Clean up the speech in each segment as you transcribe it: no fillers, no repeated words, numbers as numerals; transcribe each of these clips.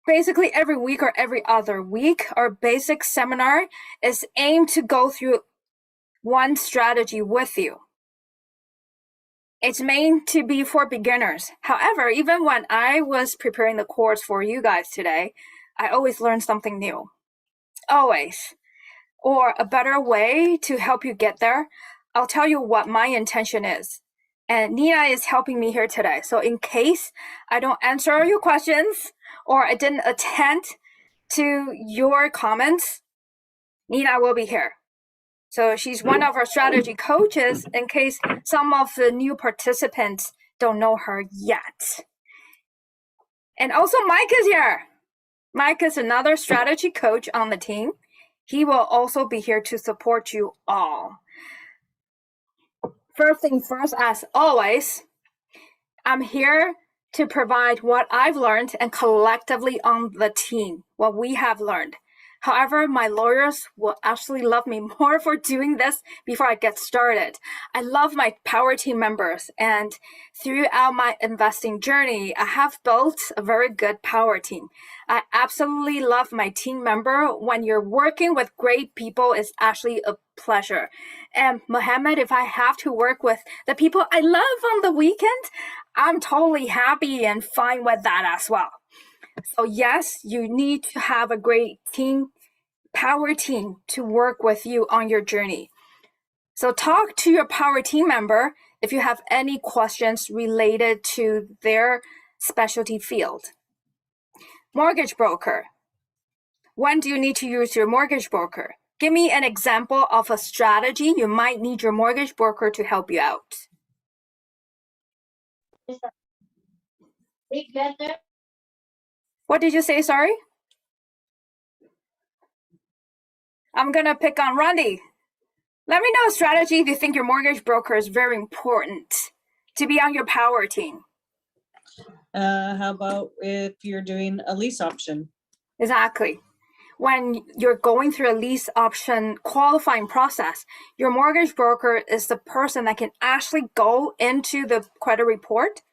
basically every week or every other week, our basic seminar is aimed to go through one strategy with you. It's meant to be for beginners. However, even when I was preparing the course for you guys today, I always learn something new. Always. Or a better way to help you get there, I'll tell you what my intention is. And Nina is helping me here today. So in case I don't answer all your questions or I didn't attend to your comments, Nina will be here. So she's one of our strategy coaches in case some of the new participants don't know her yet. And also Mike is here. Mike is another strategy coach on the team. He will also be here to support you all. First thing first, as always, I'm here to provide what I've learned and collectively on the team, what we have learned. However, my lawyers will actually love me more for doing this before I get started. I love my power team members, and throughout my investing journey, I have built a very good power team. I absolutely love my team member. When you're working with great people, it's actually a pleasure. And Mohammed, if I have to work with the people I love on the weekend, I'm totally happy and fine with that as well. So yes, you need to have a great team, power team to work with you on your journey. So talk to your power team member if you have any questions related to their specialty field. Mortgage broker. When do you need to use your mortgage broker? Give me an example of a strategy you might need your mortgage broker to help you out. What did you say, sorry? I'm going to pick on Randy. Let me know a strategy if you think your mortgage broker is very important to be on your power team. How about if you're doing a lease option? Exactly. When you're going through a lease option qualifying process, your mortgage broker is the person that can actually go into the credit report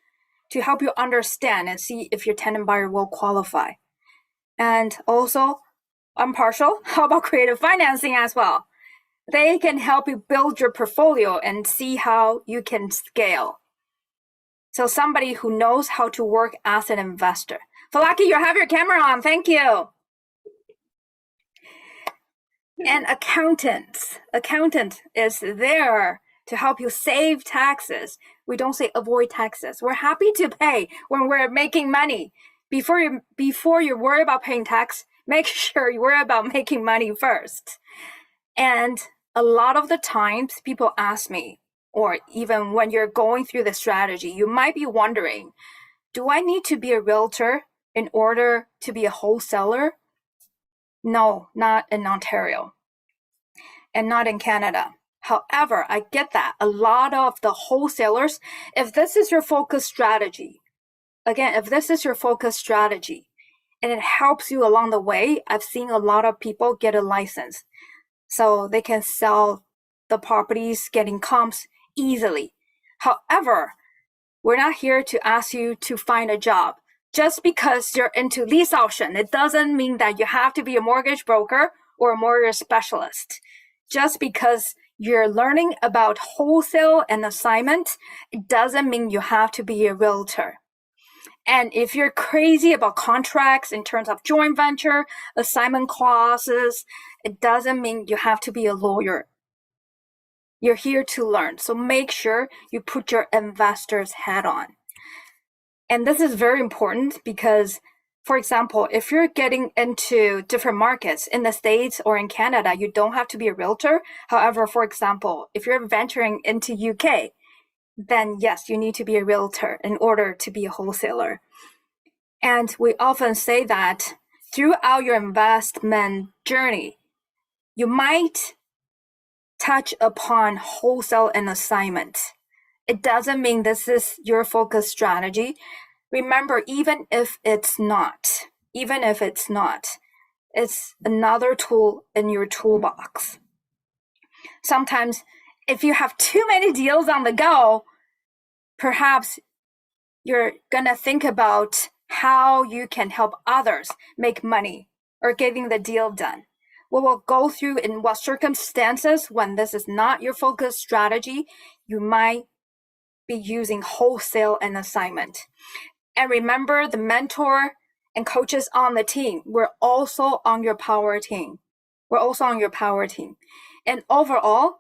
to help you understand and see if your tenant buyer will qualify. And also, impartial, how about creative financing as well? They can help you build your portfolio and see how you can scale. So somebody who knows how to work as an investor. Falaki, you have your camera on. Thank you. And accountants. Accountant is there to help you save taxes. We don't say avoid taxes. We're happy to pay when we're making money. Before you worry about paying tax, make sure you worry about making money first. And a lot of the times people ask me, or even when you're going through the strategy, you might be wondering, do I need to be a realtor in order to be a wholesaler? No, not in Ontario and not in Canada. However, I get that a lot of the wholesalers, if this is your focus strategy, again, if this is your focus strategy and it helps you along the way, I've seen a lot of people get a license so they can sell the properties, getting comps easily. However, we're not here to ask you to find a job. Just because you're into lease option, it doesn't mean that you have to be a mortgage broker or a mortgage specialist. Just because you're learning about wholesale and assignment, it doesn't mean you have to be a realtor. And if you're crazy about contracts in terms of joint venture, assignment clauses, it doesn't mean you have to be a lawyer. You're here to learn. So make sure you put your investor's hat on. And this is very important because, for example, if you're getting into different markets in the States or in Canada, you don't have to be a realtor. However, for example, if you're venturing into UK, then yes, you need to be a realtor in order to be a wholesaler. And we often say that throughout your investment journey, you might touch upon wholesale and assignment. It doesn't mean this is your focus strategy. Remember, even if it's not, it's another tool in your toolbox. Sometimes if you have too many deals on the go, perhaps you're going to think about how you can help others make money or getting the deal done. We will go through in what circumstances when this is not your focus strategy, you might be using wholesale and assignment. And remember, the mentor and coaches on the team, we're also on your power team. We're also on your power team. And overall,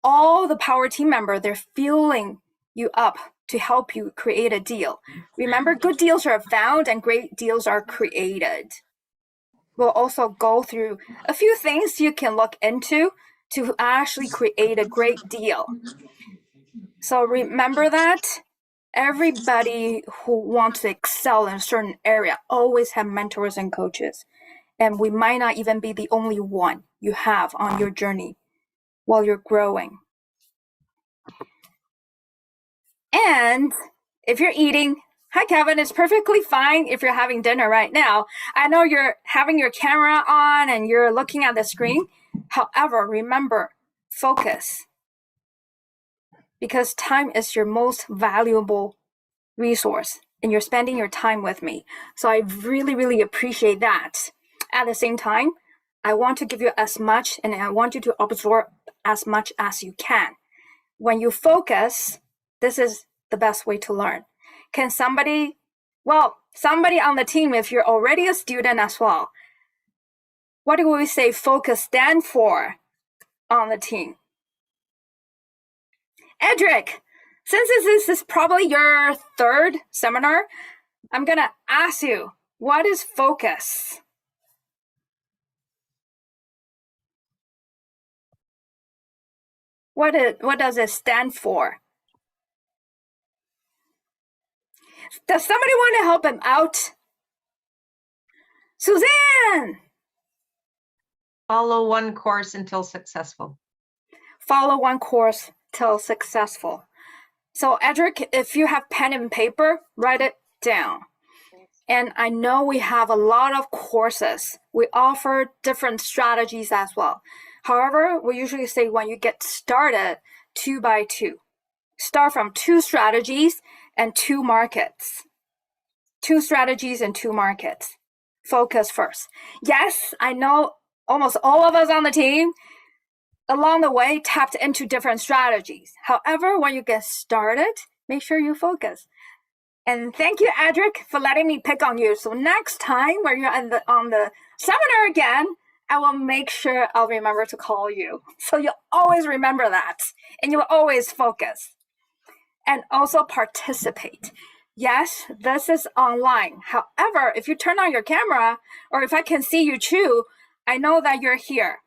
all the power team members, they're fueling you up to help you create a deal. Remember, good deals are found and great deals are created. We'll also go through a few things you can look into to actually create a great deal. So remember that everybody who wants to excel in a certain area always have mentors and coaches. And we might not even be the only one you have on your journey while you're growing. And if you're eating, hi Kevin, it's perfectly fine if you're having dinner right now. I know you're having your camera on and you're looking at the screen. However, remember, focus. Because time is your most valuable resource and you're spending your time with me. So I really, really appreciate that. At the same time, I want to give you as much and I want you to absorb as much as you can. When you focus, this is the best way to learn. Can somebody on the team, if you're already a student as well, what do we say focus stand for on the team? Edric, since this is probably your third seminar, I'm going to ask you, what is focus? What does it stand for? Does somebody want to help him out? Suzanne! Follow one course until successful. Follow one course till successful. So Edric, if you have pen and paper, write it down. And I know we have a lot of courses. We offer different strategies as well. However, we usually say when you get started, 2 by 2. Start from 2 strategies and 2 markets. 2 strategies and 2 markets. Focus first. Yes, I know almost all of us on the team along the way tapped into different strategies. However, when you get started, make sure you focus. And thank you, Edric, for letting me pick on you. So next time when you're on the seminar again, I will make sure I'll remember to call you. So you'll always remember that and you'll always focus. And also participate. Yes, this is online. However, if you turn on your camera or if I can see you too, I know that you're here.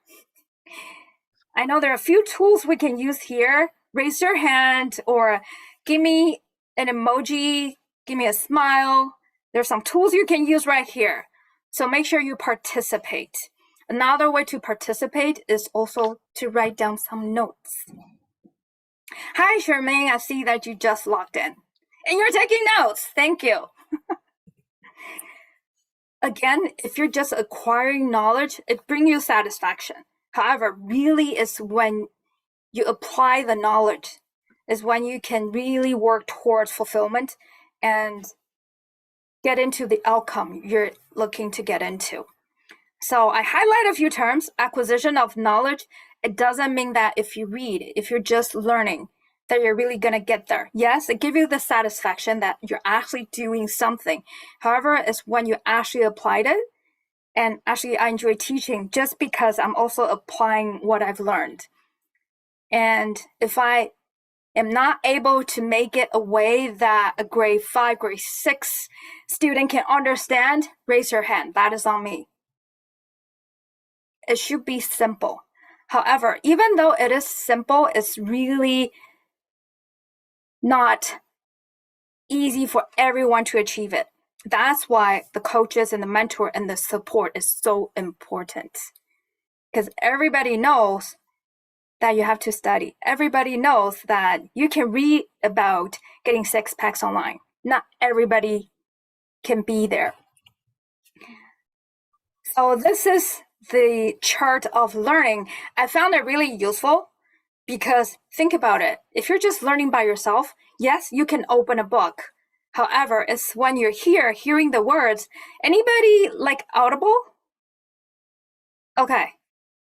I know there are a few tools we can use here. Raise your hand or give me an emoji, give me a smile. There's some tools you can use right here. So make sure you participate. Another way to participate is also to write down some notes. Hi, Charmaine. I see that you just logged in. And you're taking notes. Thank you. Again, if you're just acquiring knowledge, it brings you satisfaction. However, really is when you apply the knowledge, is when you can really work towards fulfillment and get into the outcome you're looking to get into. So I highlight a few terms. Acquisition of knowledge. It doesn't mean that if you read, if you're just learning, that you're really going to get there. Yes, it gives you the satisfaction that you're actually doing something. However, it's when you actually applied it. And actually, I enjoy teaching just because I'm also applying what I've learned. And if I am not able to make it a way that a grade 5, grade 6 student can understand, raise your hand. That is on me. It should be simple. However, even though it is simple, it's really not easy for everyone to achieve it. That's why the coaches and the mentor and the support is so important. Because everybody knows that you have to study. Everybody knows that you can read about getting 6 packs online. Not everybody can be there. So this is the chart of learning. I found it really useful because think about it. If you're just learning by yourself, yes, you can open a book. However, it's when you're here hearing the words. Anybody like Audible? Okay.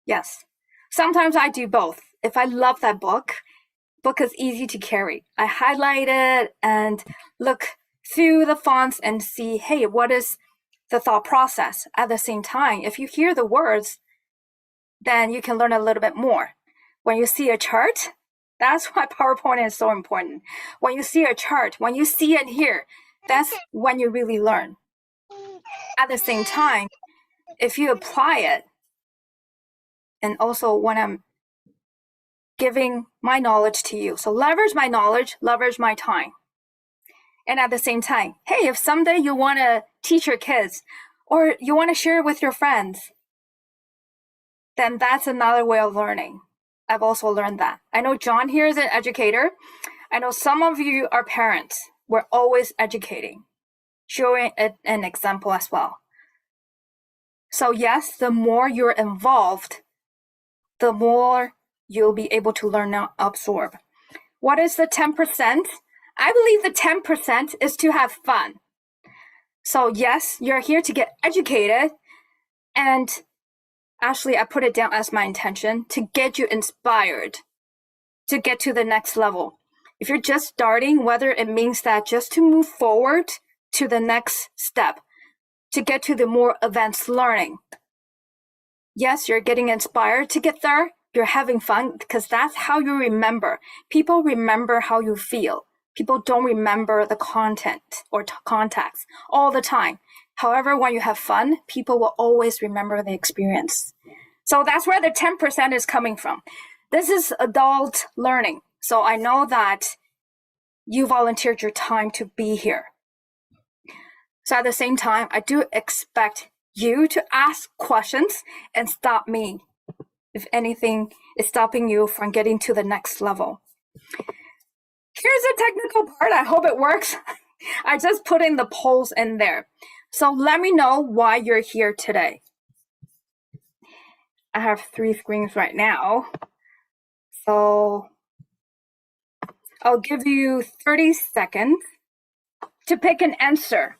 Yes. Sometimes I do both. If I love that book is easy to carry. I highlight it and look through the fonts and see, hey, what is the thought process? At the same time, if you hear the words, then you can learn a little bit more. When you see a chart, that's why PowerPoint is so important. When you see a chart, when you see and hear, that's when you really learn. At the same time, if you apply it, and also when I'm giving my knowledge to you. So leverage my knowledge, leverage my time. And at the same time, hey, if someday you want to teach your kids or you want to share it with your friends, then that's another way of learning. I've also learned that. I know John here is an educator. I know some of you are parents. We're always educating, showing an example as well. So yes, the more you're involved, the more you'll be able to learn and absorb. What is the 10%? I believe the 10% is to have fun. So yes, you're here to get educated, and actually I put it down as my intention to get you inspired to get to the next level. If you're just starting, whether it means that just to move forward to the next step, to get to the more advanced learning. Yes, you're getting inspired to get there. You're having fun because that's how you remember. People remember how you feel. People don't remember the content or context all the time. However, when you have fun, people will always remember the experience. So that's where the 10% is coming from. This is adult learning. So I know that you volunteered your time to be here. So at the same time, I do expect you to ask questions and stop me if anything is stopping you from getting to the next level. Here's the technical part. I hope it works. I just put in the polls in there. So let me know why you're here today. I have 3 screens right now. So I'll give you 30 seconds to pick an answer.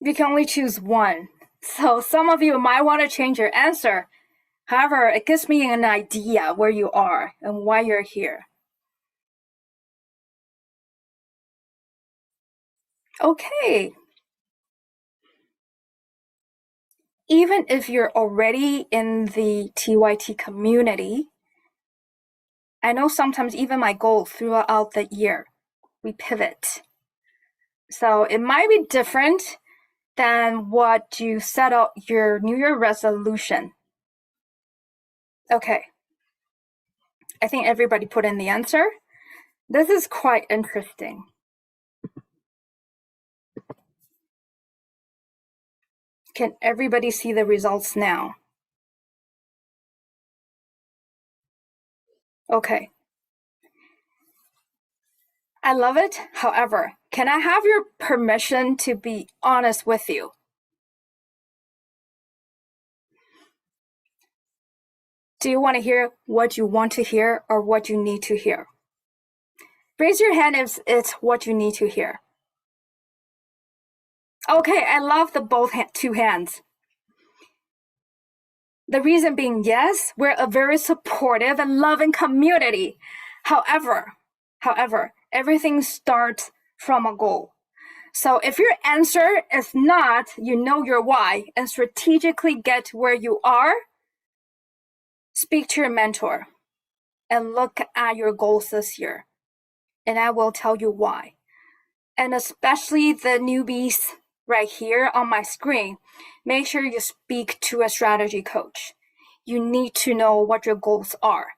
You can only choose one. So some of you might want to change your answer. However, it gives me an idea where you are and why you're here. Okay. Even if you're already in the TYT community, I know sometimes even my goal throughout the year, we pivot. So it might be different than what you set out your New Year resolution. Okay. I think everybody put in the answer. This is quite interesting. Can everybody see the results now? Okay. I love it. However, can I have your permission to be honest with you? Do you want to hear what you want to hear or what you need to hear? Raise your hand if it's what you need to hear. Okay, I love the both 2 hands. The reason being, yes, we're a very supportive and loving community. However, everything starts from a goal. So if your answer is not, you know your why, and strategically get where you are, speak to your mentor and look at your goals this year. And I will tell you why. And especially the newbies right here on my screen, make sure you speak to a strategy coach. You need to know what your goals are.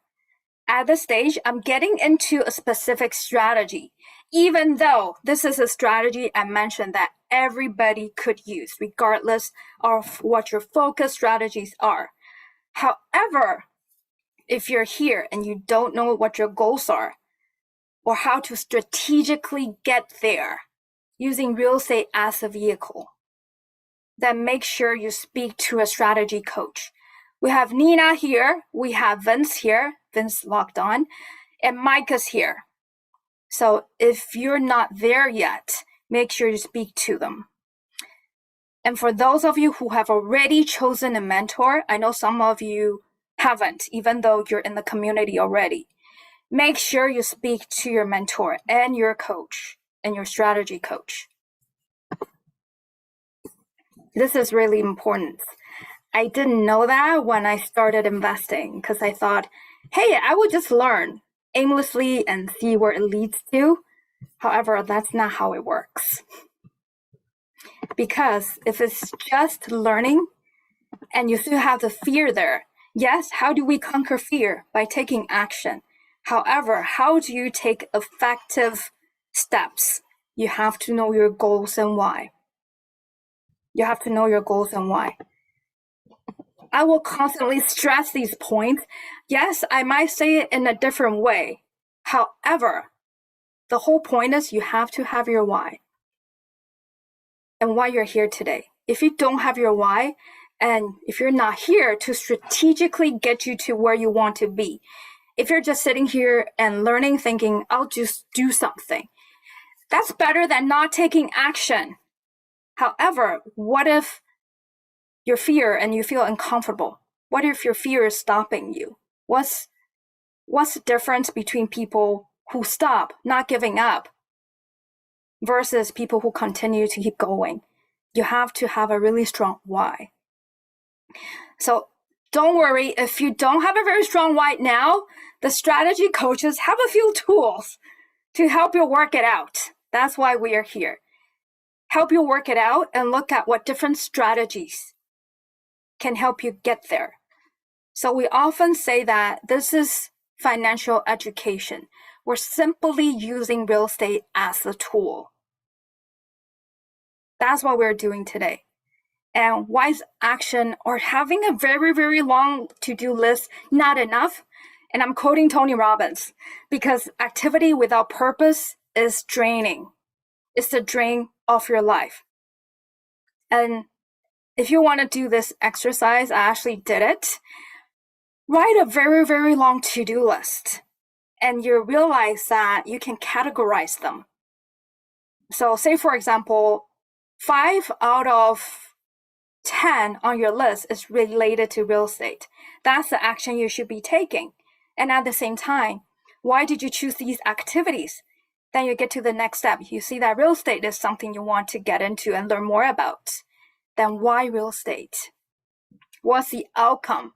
At this stage, I'm getting into a specific strategy, even though this is a strategy I mentioned that everybody could use, regardless of what your focus strategies are. However, if you're here and you don't know what your goals are or how to strategically get there using real estate as a vehicle, then make sure you speak to a strategy coach. We have Nina here, we have Vince here, Vince logged on, and Mike is here. So if you're not there yet, make sure you speak to them. And for those of you who have already chosen a mentor, I know some of you haven't, even though you're in the community already. Make sure you speak to your mentor and your coach and your strategy coach. This is really important. I didn't know that when I started investing because I thought, hey, I would just learn aimlessly and see where it leads to. However, that's not how it works. Because if it's just learning and you still have the fear there, yes, how do we conquer fear? By taking action. However, how do you take effective steps? You have to know your goals and why. You have to know your goals and why. I will constantly stress these points. Yes, I might say it in a different way. However, the whole point is you have to have your why and why you're here today. If you don't have your why, and if you're not here to strategically get you to where you want to be, if you're just sitting here and learning, thinking, I'll just do something, that's better than not taking action. However, what if your fear and you feel uncomfortable? What if your fear is stopping you? What's the difference between people who stop, not giving up, versus people who continue to keep going? You have to have a really strong why. So don't worry if you don't have a very strong why now. The strategy coaches have a few tools to help you work it out. That's why we are here. Help you work it out and look at what different strategies can help you get there. So we often say that this is financial education. We're simply using real estate as a tool. That's what we're doing today. And why is action or having a very, very long to-do list not enough? And I'm quoting Tony Robbins, because activity without purpose is draining. It's the drain of your life. And if you want to do this exercise, I actually did it. Write a very, very long to-do list. And you realize that you can categorize them. So say, for example, 5 out of 10 on your list is related to real estate. That's the action you should be taking. And at the same time, why did you choose these activities? Then you get to the next step. You see that real estate is something you want to get into and learn more about. Then why real estate? What's the outcome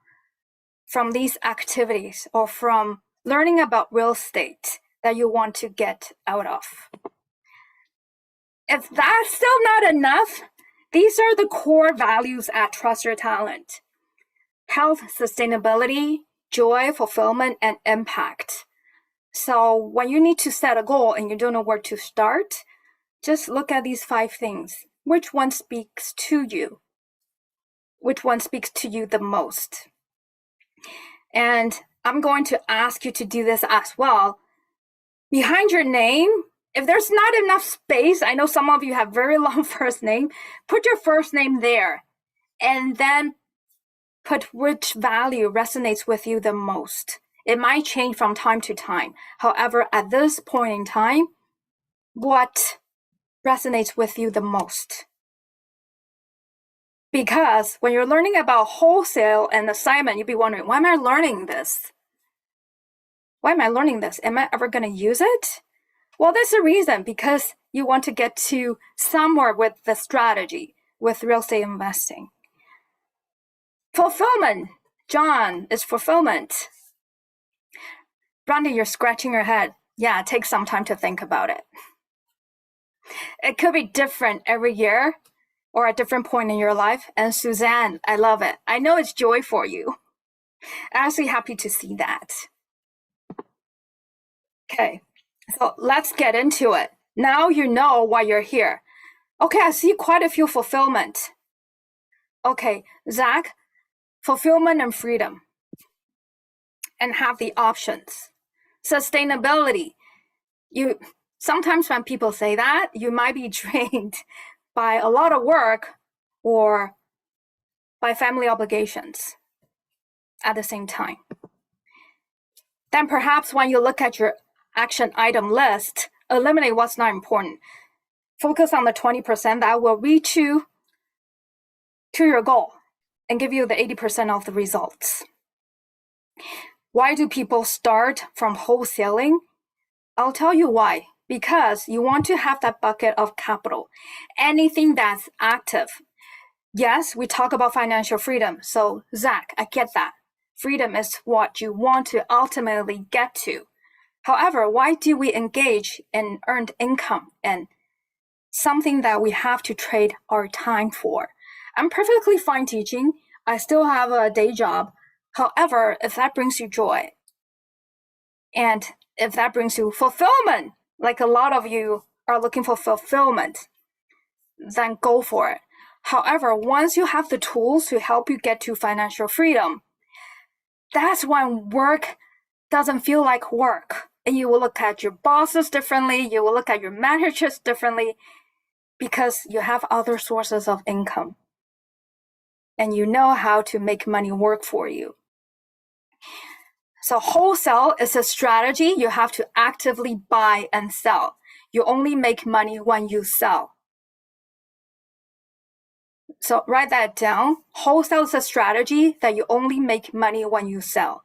from these activities or from learning about real estate that you want to get out of? If that's still not enough, these are the core values at Trust Your Talent: health, sustainability, joy, fulfillment, and impact. So when you need to set a goal and you don't know where to start, just look at these 5 things. Which one speaks to you? Which one speaks to you the most? And I'm going to ask you to do this as well. Behind your name, if there's not enough space, I know some of you have very long first name, put your first name there and then put which value resonates with you the most. It might change from time to time. However, at this point in time, what resonates with you the most? Because when you're learning about wholesale and assignment, you'll be wondering, why am I learning this? Why am I learning this? Am I ever going to use it? Well, there's a reason, because you want to get to somewhere with the strategy, with real estate investing. Fulfillment. John, is fulfillment. Brandy, you're scratching your head. Yeah, it takes some time to think about it. It could be different every year or at different point in your life. And Suzanne, I love it. I know it's joy for you. I'm actually happy to see that. Okay, so let's get into it. Now you know why you're here. Okay, I see quite a few fulfillment. Okay, Zach, fulfillment and freedom, and have the options. Sustainability. You sometimes when people say that, you might be drained by a lot of work or by family obligations at the same time. Then perhaps when you look at your action item list, eliminate what's not important. Focus on the 20% that will reach you to your goal and give you the 80% of the results. Why do people start from wholesaling? I'll tell you why. Because you want to have that bucket of capital. Anything that's active. Yes, we talk about financial freedom. So, Zach, I get that. Freedom is what you want to ultimately get to. However, why do we engage in earned income and something that we have to trade our time for? I'm perfectly fine teaching. I still have a day job. However, if that brings you joy and if that brings you fulfillment, like a lot of you are looking for fulfillment, then go for it. However, once you have the tools to help you get to financial freedom, that's when work doesn't feel like work. And you will look at your bosses differently, you will look at your managers differently, because you have other sources of income. And you know how to make money work for you. So wholesale is a strategy you have to actively buy and sell. You only make money when you sell. So write that down. Wholesale is a strategy that you only make money when you sell.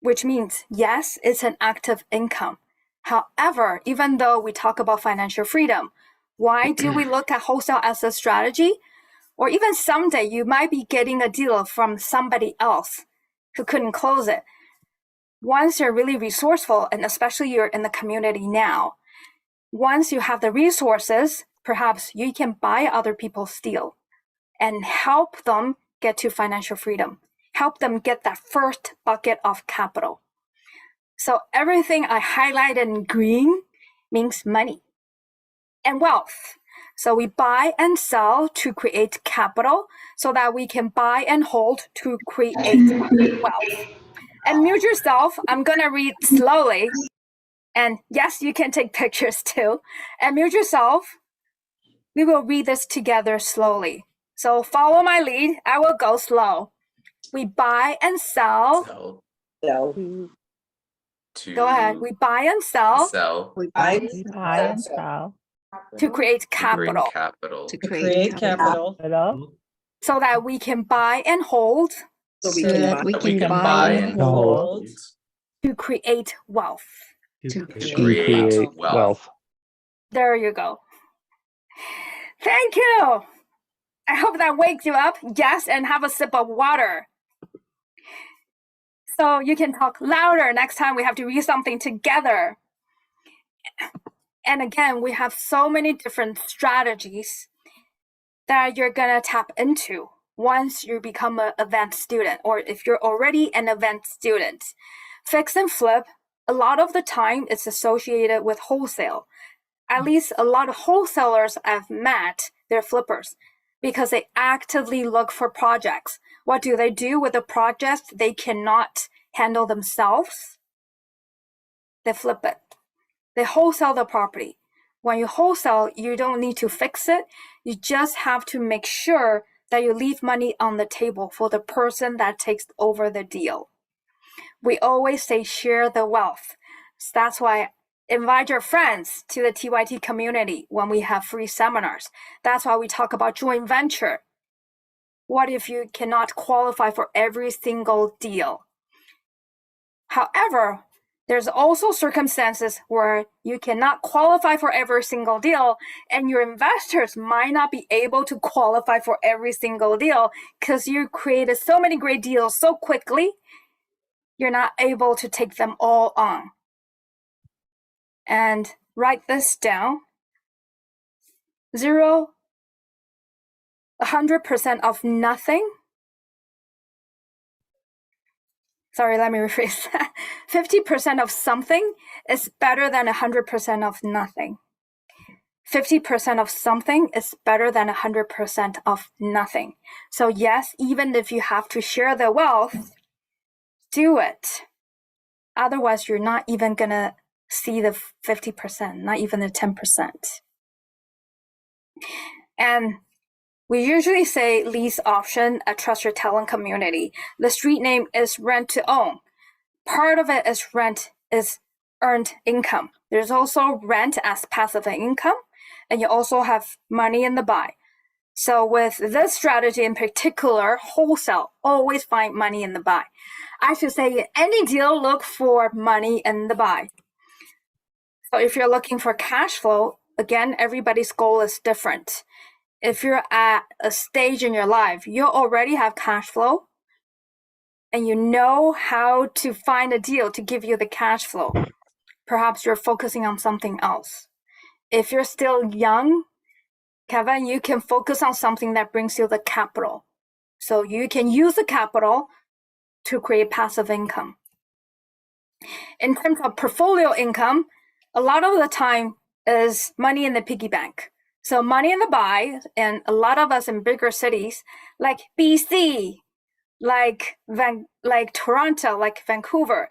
Which means, yes, it's an active income. However, even though we talk about financial freedom, why do we look at wholesale as a strategy? Or even someday you might be getting a deal from somebody else who couldn't close it. Once you're really resourceful, and especially you're in the community now, once you have the resources, perhaps you can buy other people's deal and help them get to financial freedom. Help them get that first bucket of capital. So everything I highlighted in green means money and wealth. So we buy and sell to create capital so that we can buy and hold to create wealth. And mute yourself. I'm going to read slowly. And yes, you can take pictures too. And mute yourself. We will read this together slowly. So follow my lead. I will go slow. We buy and sell. Go ahead. We buy and sell. We buy and sell To create capital. To create capital. So that we can buy and hold. so that we can buy and hold To create wealth. to create wealth. There you go. Thank you. I hope that wakes you up. Yes, and have a sip of water. So you can talk louder next time we have to read something together. And again, we have so many different strategies that you're going to tap into once you become an advanced student, or if you're already an advanced student. Fix and flip, a lot of the time it's associated with wholesale. At least a lot of wholesalers I've met, they're flippers because they actively look for projects. What do they do with the projects they cannot handle themselves? They flip it. They wholesale the property. When you wholesale, you don't need to fix it. You just have to make sure that you leave money on the table for the person that takes over the deal. We always say share the wealth. So that's why invite your friends to the TYT community when we have free seminars. That's why we talk about joint venture. What if you cannot qualify for every single deal? However, there's also circumstances where you cannot qualify for every single deal, and your investors might not be able to qualify for every single deal because you created so many great deals so quickly, you're not able to take them all on. And write this down. 100% of nothing. Sorry, let me rephrase that. 50% of something is better than 100% of nothing. 50% of something is better than 100% of nothing. So yes, even if you have to share the wealth, do it. Otherwise, you're not even gonna see the 50%, not even the 10%. And we usually say lease option at Trust Your Talent Community. The street name is rent to own. Part of it is rent is earned income. There's also rent as passive income, and you also have money in the buy. So with this strategy in particular, wholesale, always find money in the buy. I should say any deal, look for money in the buy. So if you're looking for cash flow, again, everybody's goal is different. If you're at a stage in your life, you already have cash flow and you know how to find a deal to give you the cash flow. Perhaps you're focusing on something else. If you're still young, Kevin, you can focus on something that brings you the capital. So you can use the capital to create passive income. In terms of portfolio income, a lot of the time is money in the piggy bank. So money in the buy, and a lot of us in bigger cities like BC, like Toronto, like Vancouver,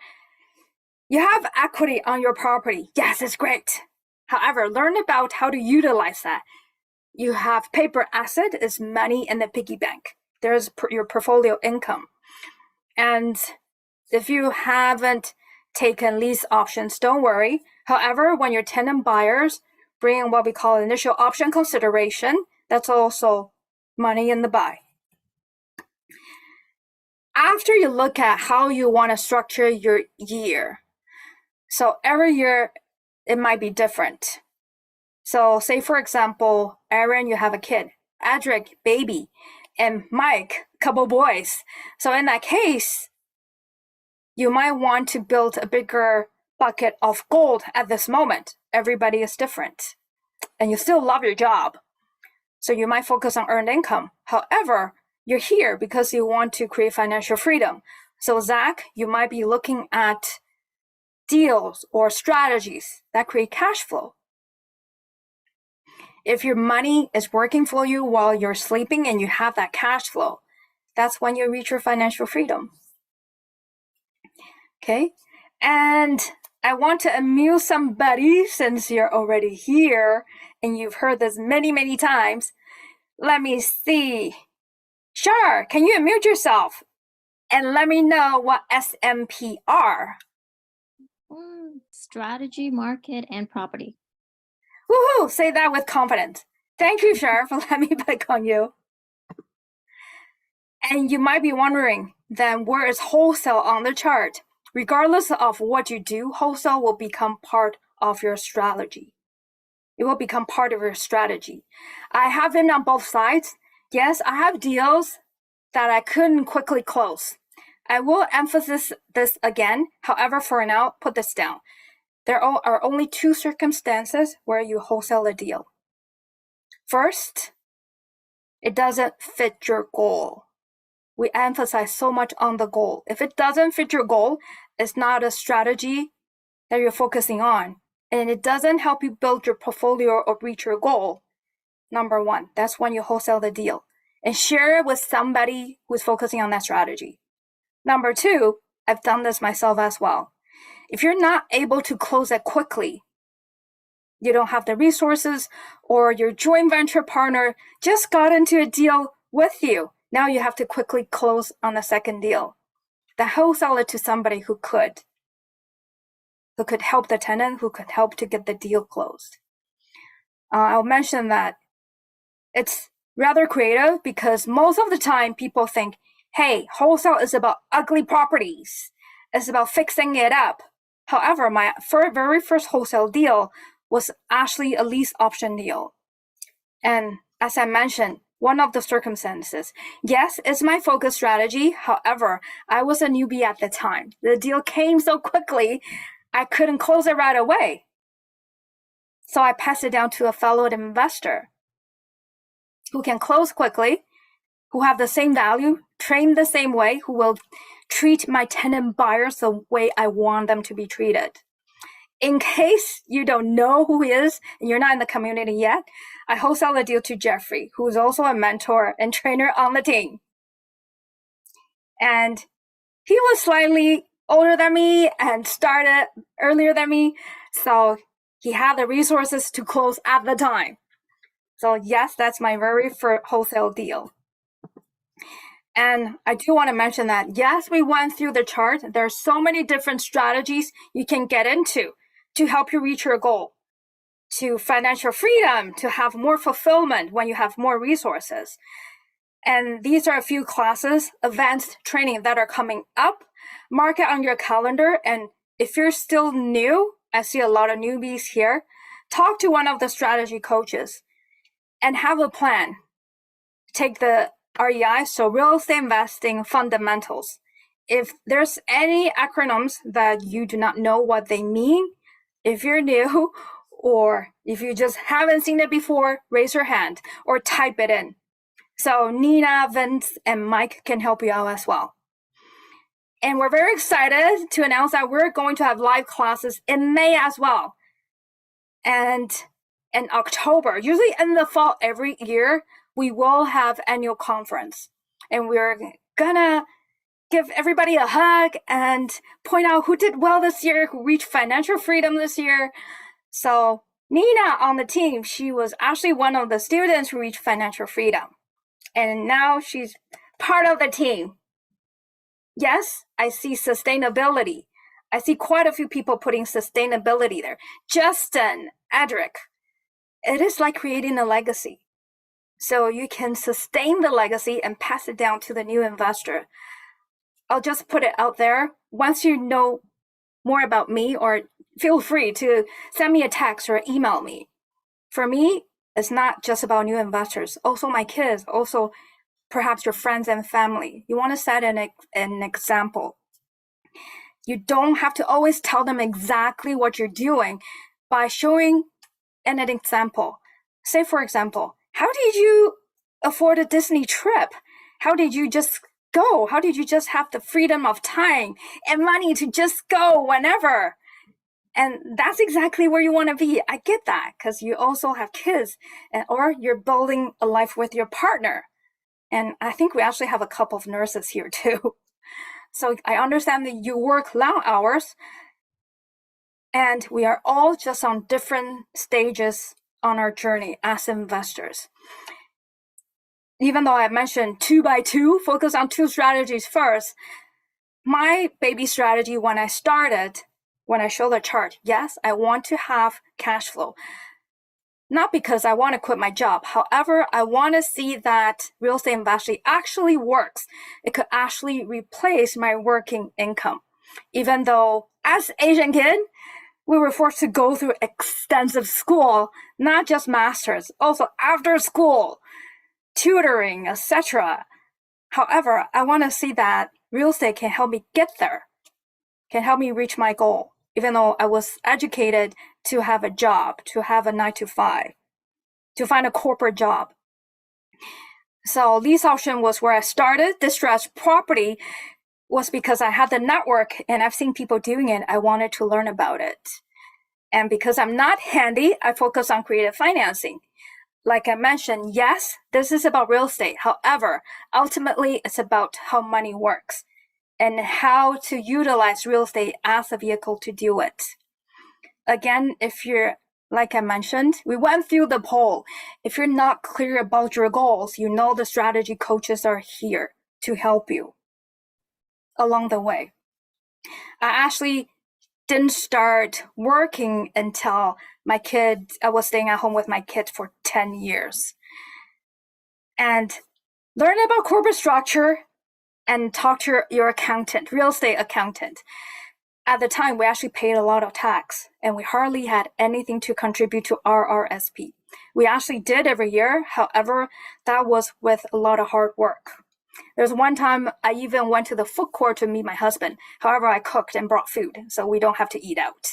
you have equity on your property. Yes, it's great. However, learn about how to utilize that. You have paper asset is money in the piggy bank. There's your portfolio income. And if you haven't taken lease options, don't worry. However, when your tenant buyers bring in what we call initial option consideration, that's also money in the buy. After you look at how you want to structure your year, so every year it might be different. So say, for example, Aaron, you have a kid, Adric, baby, and Mike, couple boys. So in that case, you might want to build a bigger bucket of gold at this moment. Everybody is different and you still love your job. So you might focus on earned income. However, you're here because you want to create financial freedom. So Zach, you might be looking at deals or strategies that create cash flow. If your money is working for you while you're sleeping and you have that cash flow, that's when you reach your financial freedom. Okay, and I want to amuse somebody since you're already here and you've heard this many, many times. Let me see. Sure, can you unmute yourself and let me know what SMP are? Strategy, market, and property. Woohoo! Say that with confidence. Thank you, Cher, for letting me pick on you. And you might be wondering, then where is wholesale on the chart? Regardless of what you do, wholesale will become part of your strategy. It will become part of your strategy. I have been on both sides. Yes, I have deals that I couldn't quickly close. I will emphasize this again. However, for now, put this down. There are only two circumstances where you wholesale a deal. First, it doesn't fit your goal. We emphasize so much on the goal. If it doesn't fit your goal, it's not a strategy that you're focusing on, and it doesn't help you build your portfolio or reach your goal. Number one, that's when you wholesale the deal and share it with somebody who's focusing on that strategy. Number two, I've done this myself as well. If you're not able to close it quickly, you don't have the resources, or your joint venture partner just got into a deal with you. Now you have to quickly close on the second deal. Then wholesale it to somebody who could help the tenant, who could help to get the deal closed. I'll mention that it's rather creative because most of the time people think, hey, wholesale is about ugly properties. It's about fixing it up. However, my very first wholesale deal was actually a lease option deal. And as I mentioned, one of the circumstances, yes, it's my focus strategy. However, I was a newbie at the time. The deal came so quickly, I couldn't close it right away. So I passed it down to a fellow investor who can close quickly, who have the same value, trained the same way, who will treat my tenant buyers the way I want them to be treated. In case you don't know who he is and you're not in the community yet, I wholesale a deal to Jeffrey, who's also a mentor and trainer on the team. And he was slightly older than me and started earlier than me, so he had the resources to close at the time. So yes, that's my very first wholesale deal. And I do want to mention that, yes, we went through the chart. There are so many different strategies you can get into to help you reach your goal, to financial freedom, to have more fulfillment when you have more resources. And these are a few classes, advanced training that are coming up. Mark it on your calendar. And if you're still new, I see a lot of newbies here, talk to one of the strategy coaches and have a plan. Take the REI, so real estate investing fundamentals. If there's any acronyms that you do not know what they mean, if you're new or if you just haven't seen it before, raise your hand or type it in. So Nina, Vince, and Mike can help you out as well. And we're very excited to announce that we're going to have live classes in May as well. And in October, usually in the fall every year, we will have annual conference. And we're gonna give everybody a hug and point out who did well this year, who reached financial freedom this year. So Nina on the team, she was actually one of the students who reached financial freedom. And now she's part of the team. Yes, I see sustainability. I see quite a few people putting sustainability there. Justin, Edric, it is like creating a legacy. So you can sustain the legacy and pass it down to the new investor. I'll just put it out there. Once you know more about me, or feel free to send me a text or email me. For me, it's not just about new investors, also my kids, also perhaps your friends and family. You want to set an example. You don't have to always tell them exactly what you're doing by showing an example. Say, for example, how did you afford a Disney trip? How did you just go? How did you just have the freedom of time and money to just go whenever? And that's exactly where you want to be. I get that, because you also have kids, or you're building a life with your partner. And I think we actually have a couple of nurses here too. So I understand that you work long hours, and we are all just on different stages on our journey as investors. Even though I mentioned 2 by 2, focus on 2 strategies first, my baby strategy when I started, when I show the chart, yes, I want to have cash flow. Not because I want to quit my job. However, I want to see that real estate investing actually works. It could actually replace my working income. Even though as Asian kid, we were forced to go through extensive school, not just masters, also after school, tutoring, etc. However, I want to see that real estate can help me get there, can help me reach my goal, even though I was educated to have a job, to have a 9 to 5, to find a corporate job. So lease option was where I started. Distressed property was because I had the network and I've seen people doing it. I wanted to learn about it. And because I'm not handy, I focus on creative financing. Like I mentioned, yes, this is about real estate. However, ultimately, it's about how money works and how to utilize real estate as a vehicle to do it. Again, if you're, like I mentioned, we went through the poll. If you're not clear about your goals, you know the strategy coaches are here to help you along the way. I actually didn't start working until I was staying at home with my kids for 10 years. And learn about corporate structure and talk to your accountant, real estate accountant. At the time, we actually paid a lot of tax and we hardly had anything to contribute to RRSP. We actually did every year. However, that was with a lot of hard work. There's one time I even went to the food court to meet my husband. However, I cooked and brought food, so we don't have to eat out.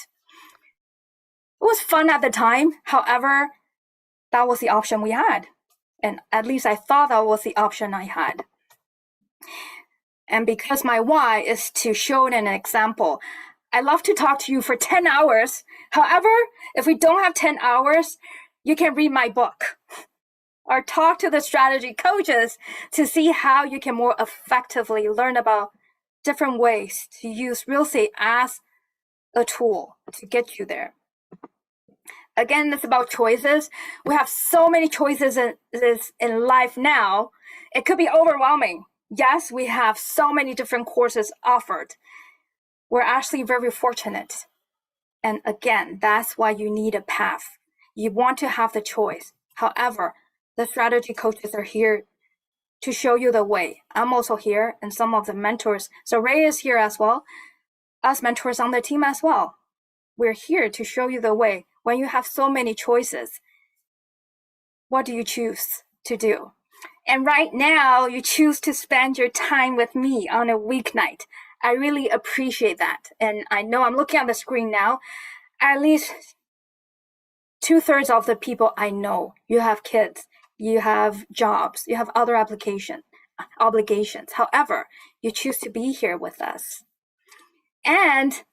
It was fun at the time. However, that was the option we had. And at least I thought that was the option I had. And because my why is to show an example, I love to talk to you for 10 hours. However, if we don't have 10 hours, you can read my book or talk to the strategy coaches to see how you can more effectively learn about different ways to use real estate as a tool to get you there. Again, it's about choices. We have so many choices in life now. It could be overwhelming. Yes, we have so many different courses offered. We're actually very fortunate. And again, that's why you need a path. You want to have the choice. However, the strategy coaches are here to show you the way. I'm also here, and some of the mentors. So Ray is here as well. Us mentors on the team as well. We're here to show you the way. When you have so many choices, what do you choose to do? And right now, you choose to spend your time with me on a weeknight. I really appreciate that. And I know I'm looking at the screen now. At least 2/3 of the people I know, you have kids, you have jobs, you have other obligations. However, you choose to be here with us. And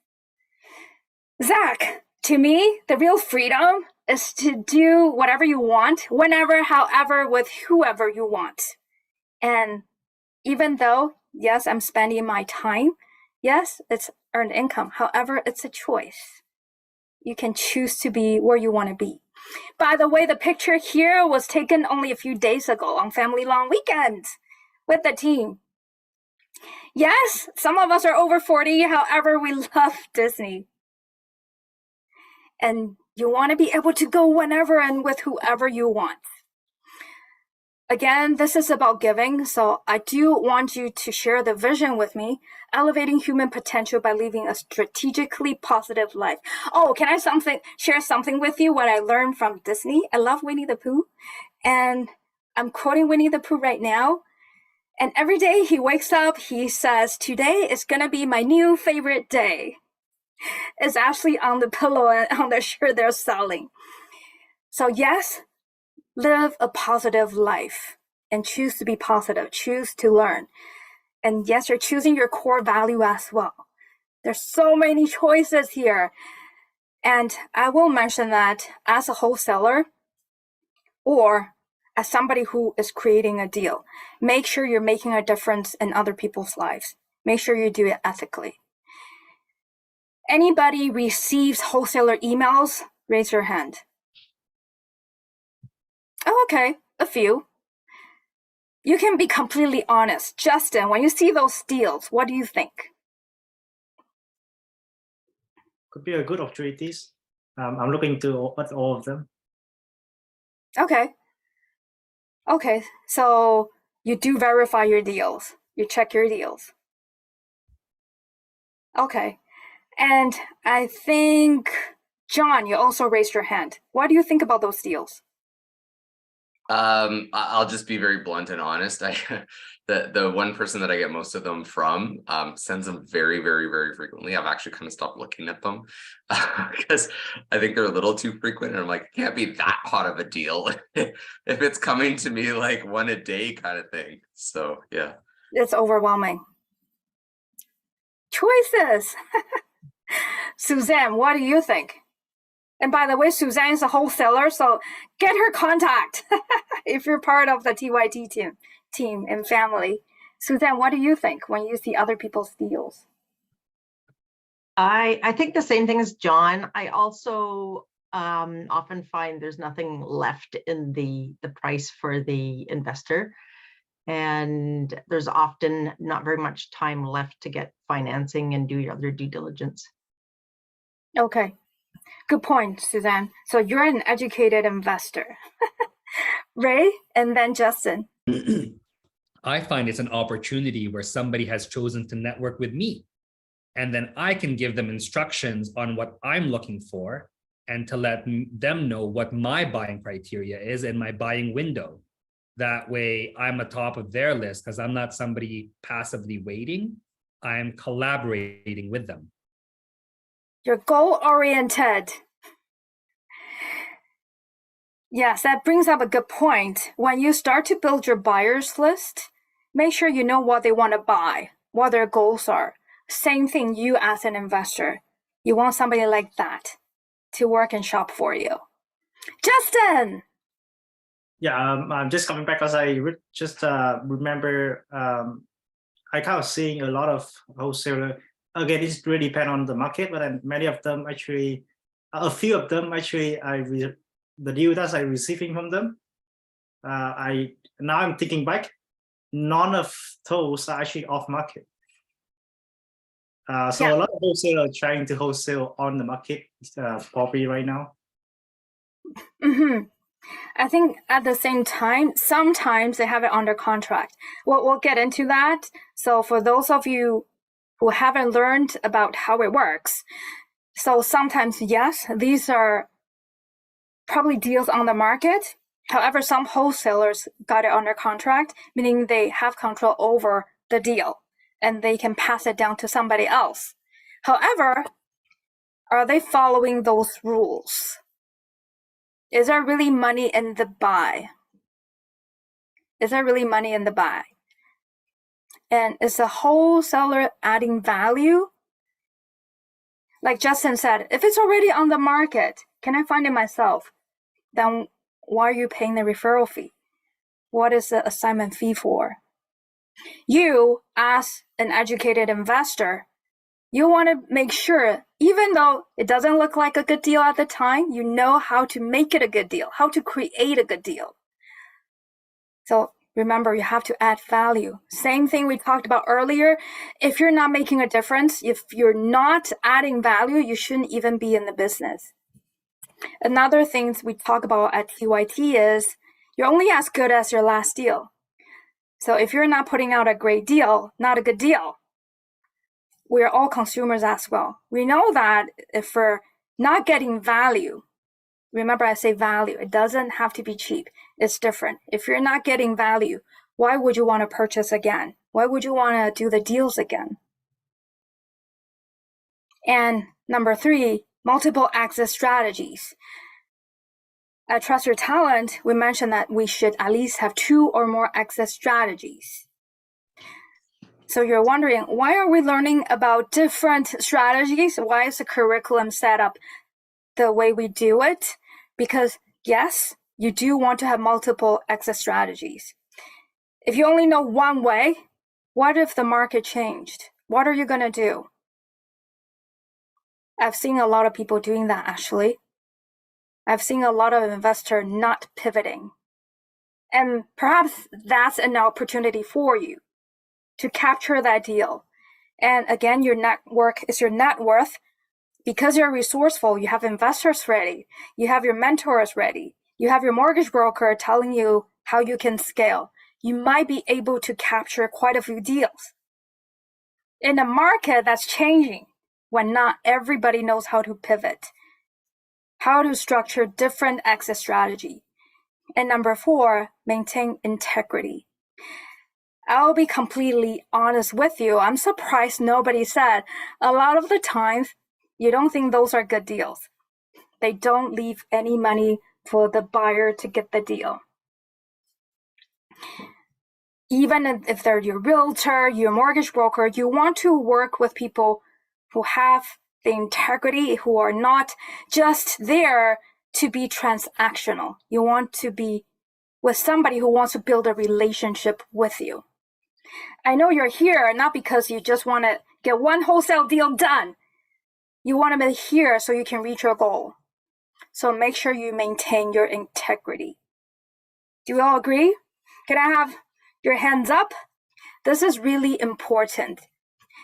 Zach, to me, the real freedom is to do whatever you want, whenever, however, with whoever you want. And even though, yes, I'm spending my time, yes, it's earned income. However, it's a choice. You can choose to be where you want to be. By the way, the picture here was taken only a few days ago on family long weekend with the team. Yes, some of us are over 40. However, we love Disney. And you want to be able to go whenever and with whoever you want. Again, this is about giving, so I do want you to share the vision with me, elevating human potential by living a strategically positive life. Oh, can I share something with you, what I learned from Disney? I love Winnie the Pooh, and I'm quoting Winnie the Pooh right now. And every day he wakes up, he says, today is going to be my new favorite day. It's actually on the pillow and on the shirt they're selling. So yes, live a positive life and choose to be positive, choose to learn. And yes, you're choosing your core value as well. There's so many choices here. And I will mention that as a wholesaler or as somebody who is creating a deal, make sure you're making a difference in other people's lives. Make sure you do it ethically. Anybody receives wholesaler emails? Raise your hand. Oh, okay, a few. You can be completely honest. Justin, when you see those deals, what do you think? Could be a good opportunities. I'm looking at all of them. Okay. Okay, so you do verify your deals. You check your deals. Okay. And I think, John, you also raised your hand. What do you think about those deals? I'll just be very blunt and honest. The one person that I get most of them from sends them very, very, very frequently. I've actually kind of stopped looking at them because I think they're a little too frequent. And I'm like, it can't be that hot of a deal if it's coming to me like one a day kind of thing. So yeah. It's overwhelming. Choices. Suzanne, what do you think? And by the way, Suzanne is a wholesaler, so get her contact if you're part of the TYT team and family. Suzanne, what do you think when you see other people's deals? I think the same thing as John. I also often find there's nothing left in the price for the investor. And there's often not very much time left to get financing and do your other due diligence. Okay. Good point, Suzanne. So you're an educated investor. Ray, and then Justin. I find it's an opportunity where somebody has chosen to network with me. And then I can give them instructions on what I'm looking for and to let them know what my buying criteria is and my buying window. That way I'm atop of their list because I'm not somebody passively waiting. I'm collaborating with them. You're goal-oriented. Yes, that brings up a good point. When you start to build your buyers list, make sure you know what they want to buy, what their goals are. Same thing you as an investor. You want somebody like that to work and shop for you. Justin! Yeah, I'm just coming back because I just remember I kind of seeing a lot of wholesaler. Again, it really depends on the market, but then many of them actually, a few of them actually, the deal that I'm receiving from them, now I'm thinking back, none of those are actually off market. So Yeah. a lot of wholesalers are trying to wholesale on the market property right now. Mm-hmm. I think at the same time, sometimes they have it under contract. We'll get into that. So for those of you who haven't learned about how it works, so sometimes, yes, these are probably deals on the market. However, some wholesalers got it under contract, meaning they have control over the deal and they can pass it down to somebody else. However, are they following those rules? Is there really money in the buy? Is there really money in the buy? And is the wholesaler adding value? Like Justin said, if it's already on the market, can I find it myself? Then why are you paying the referral fee? What is the assignment fee for? You, as an educated investor, you want to make sure, even though it doesn't look like a good deal at the time, you know how to make it a good deal, how to create a good deal. So remember, you have to add value. Same thing we talked about earlier. If you're not making a difference, if you're not adding value, you shouldn't even be in the business. Another thing we talk about at TYT is you're only as good as your last deal. So if you're not putting out a great deal, not a good deal, we're all consumers as well. We know that if we're not getting value, remember I say value, it doesn't have to be cheap. It's different. If you're not getting value, why would you want to purchase again? Why would you want to do the deals again? And number 3, multiple exit strategies. At Trust Your Talent, we mentioned that we should at least have 2 or more exit strategies. So you're wondering, why are we learning about different strategies? Why is the curriculum set up the way we do it? Because yes, you do want to have multiple exit strategies. If you only know one way, what if the market changed? What are you going to do? I've seen a lot of people doing that, actually. I've seen a lot of investors not pivoting. And perhaps that's an opportunity for you to capture that deal. And again, your network is your net worth. Because you're resourceful, you have investors ready, you have your mentors ready, you have your mortgage broker telling you how you can scale. You might be able to capture quite a few deals. In a market that's changing, when not everybody knows how to pivot, how to structure different exit strategy. And number 4, maintain integrity. I'll be completely honest with you. I'm surprised nobody said a lot of the times you don't think those are good deals. They don't leave any money for the buyer to get the deal. Even if they're your realtor, your mortgage broker, you want to work with people who have the integrity, who are not just there to be transactional. You want to be with somebody who wants to build a relationship with you. I know you're here not because you just want to get one wholesale deal done. You want to be here so you can reach your goal. So make sure you maintain your integrity. Do you all agree? Can I have your hands up? This is really important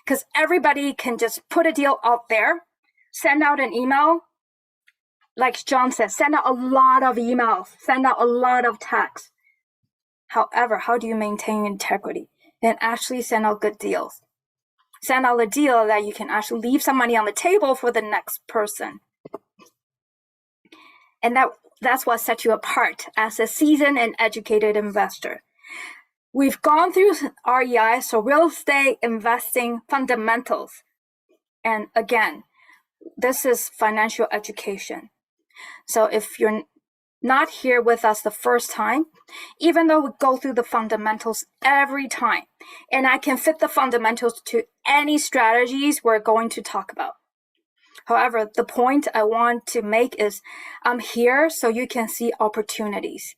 because everybody can just put a deal out there, send out an email. Like John said, send out a lot of emails, send out a lot of texts. However, how do you maintain integrity and actually send out good deals? Send out a deal that you can actually leave some money on the table for the next person. And that's what sets you apart as a seasoned and educated investor. We've gone through REI, so real estate investing fundamentals. And again, this is financial education. So if you're not here with us the first time, even though we go through the fundamentals every time, and I can fit the fundamentals to any strategies we're going to talk about. However, the point I want to make is I'm here so you can see opportunities.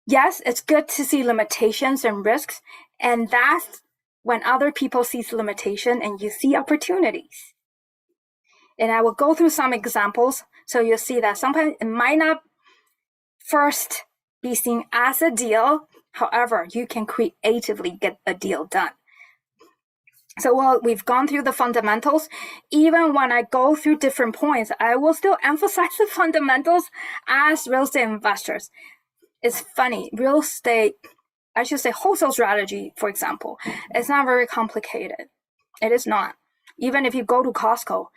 Yes, it's good to see limitations and risks, and that's when other people see limitation and you see opportunities. And I will go through some examples so you'll see that sometimes it might not first be seen as a deal. However, you can creatively get a deal done. So while we've gone through the fundamentals, even when I go through different points, I will still emphasize the fundamentals as real estate investors. It's funny, real estate, I should say wholesale strategy, for example, it's not very complicated. It is not. Even if you go to Costco,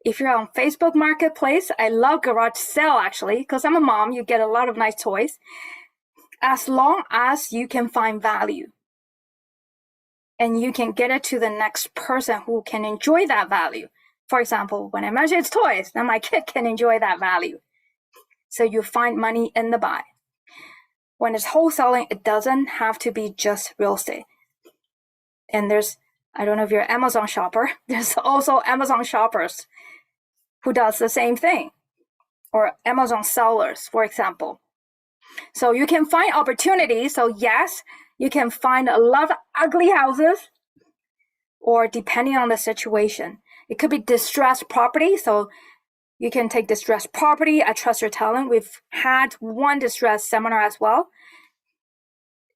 if you're on Facebook Marketplace, I love garage sale actually, because I'm a mom, you get a lot of nice toys. As long as you can find value and you can get it to the next person who can enjoy that value. For example, when I mention it's toys, then my kid can enjoy that value. So you find money in the buy. When it's wholesaling, it doesn't have to be just real estate. And there's, I don't know if you're an Amazon shopper, there's also Amazon shoppers who does the same thing, or Amazon sellers, for example. So you can find opportunities. So yes, you can find a lot of ugly houses, or depending on the situation, it could be distressed property. So you can take distressed property. I trust your talent. We've had one distressed seminar as well.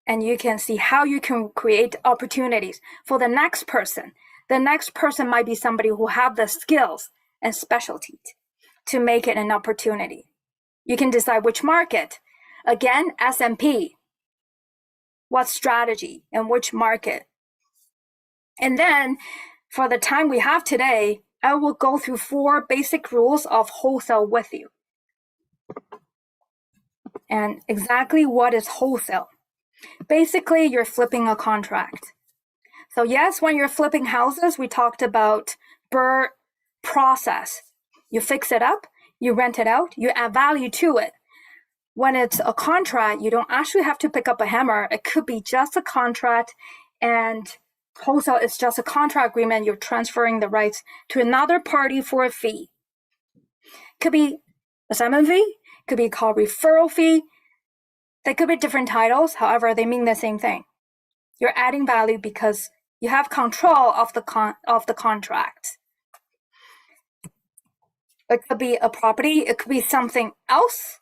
And you can see how you can create opportunities for the next person. The next person might be somebody who have the skills and specialty to make it an opportunity. You can decide which market. Again, S&P. What strategy and which market. And then for the time we have today, I will go through 4 basic rules of wholesale with you. And exactly what is wholesale? Basically, you're flipping a contract. So yes, when you're flipping houses, we talked about BRRRR process. You fix it up, you rent it out, you add value to it. When it's a contract, you don't actually have to pick up a hammer. It could be just a contract, and wholesale is just a contract agreement. You're transferring the rights to another party for a fee. Could be assignment fee, could be called referral fee. They could be different titles. However, they mean the same thing. You're adding value because you have control of the contract. It could be a property. It could be something else.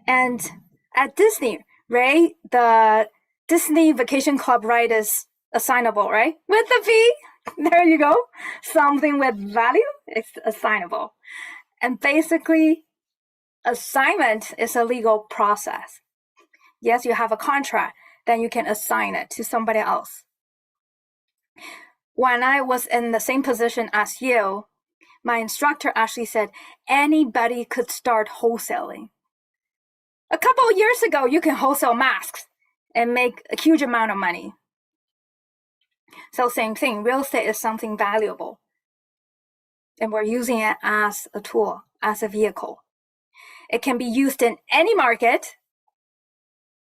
And at Disney, right, the Disney Vacation Club ride is assignable, right? With the fee, there you go. Something with value, it's assignable. And basically, assignment is a legal process. Yes, you have a contract, then you can assign it to somebody else. When I was in the same position as you, my instructor actually said anybody could start wholesaling. A couple of years ago, you can wholesale masks and make a huge amount of money. So same thing, real estate is something valuable. And we're using it as a tool, as a vehicle. It can be used in any market.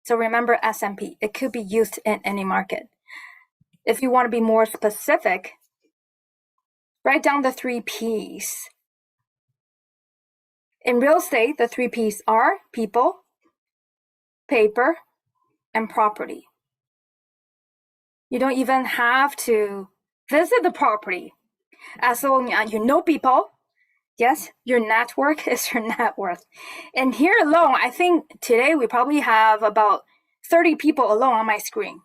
So remember S&P, it could be used in any market. If you want to be more specific, write down the 3 Ps. In real estate, the 3 Ps are people, paper, and property. You don't even have to visit the property. As long as you know people, yes, your network is your net worth. And here alone, I think today we probably have about 30 people alone on my screen.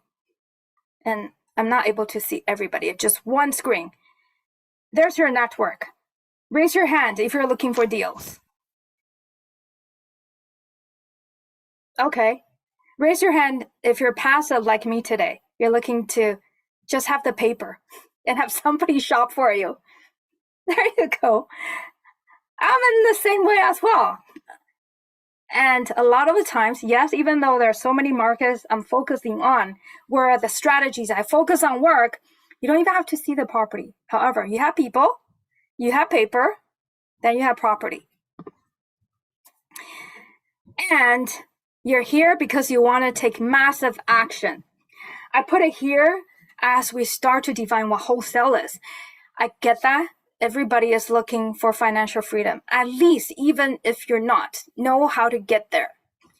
And I'm not able to see everybody, just one screen. There's your network. Raise your hand if you're looking for deals. Okay. Raise your hand if you're passive like me today. You're looking to just have the paper and have somebody shop for you. There you go. I'm in the same way as well. And a lot of the times, yes, even though there are so many markets I'm focusing on, where the strategies I focus on work, you don't even have to see the property. However, you have people, you have paper, then you have property. And you're here because you want to take massive action. I put it here as we start to define what wholesale is. I get that. everybody is looking for financial freedom. At least, even if you're not, know how to get there.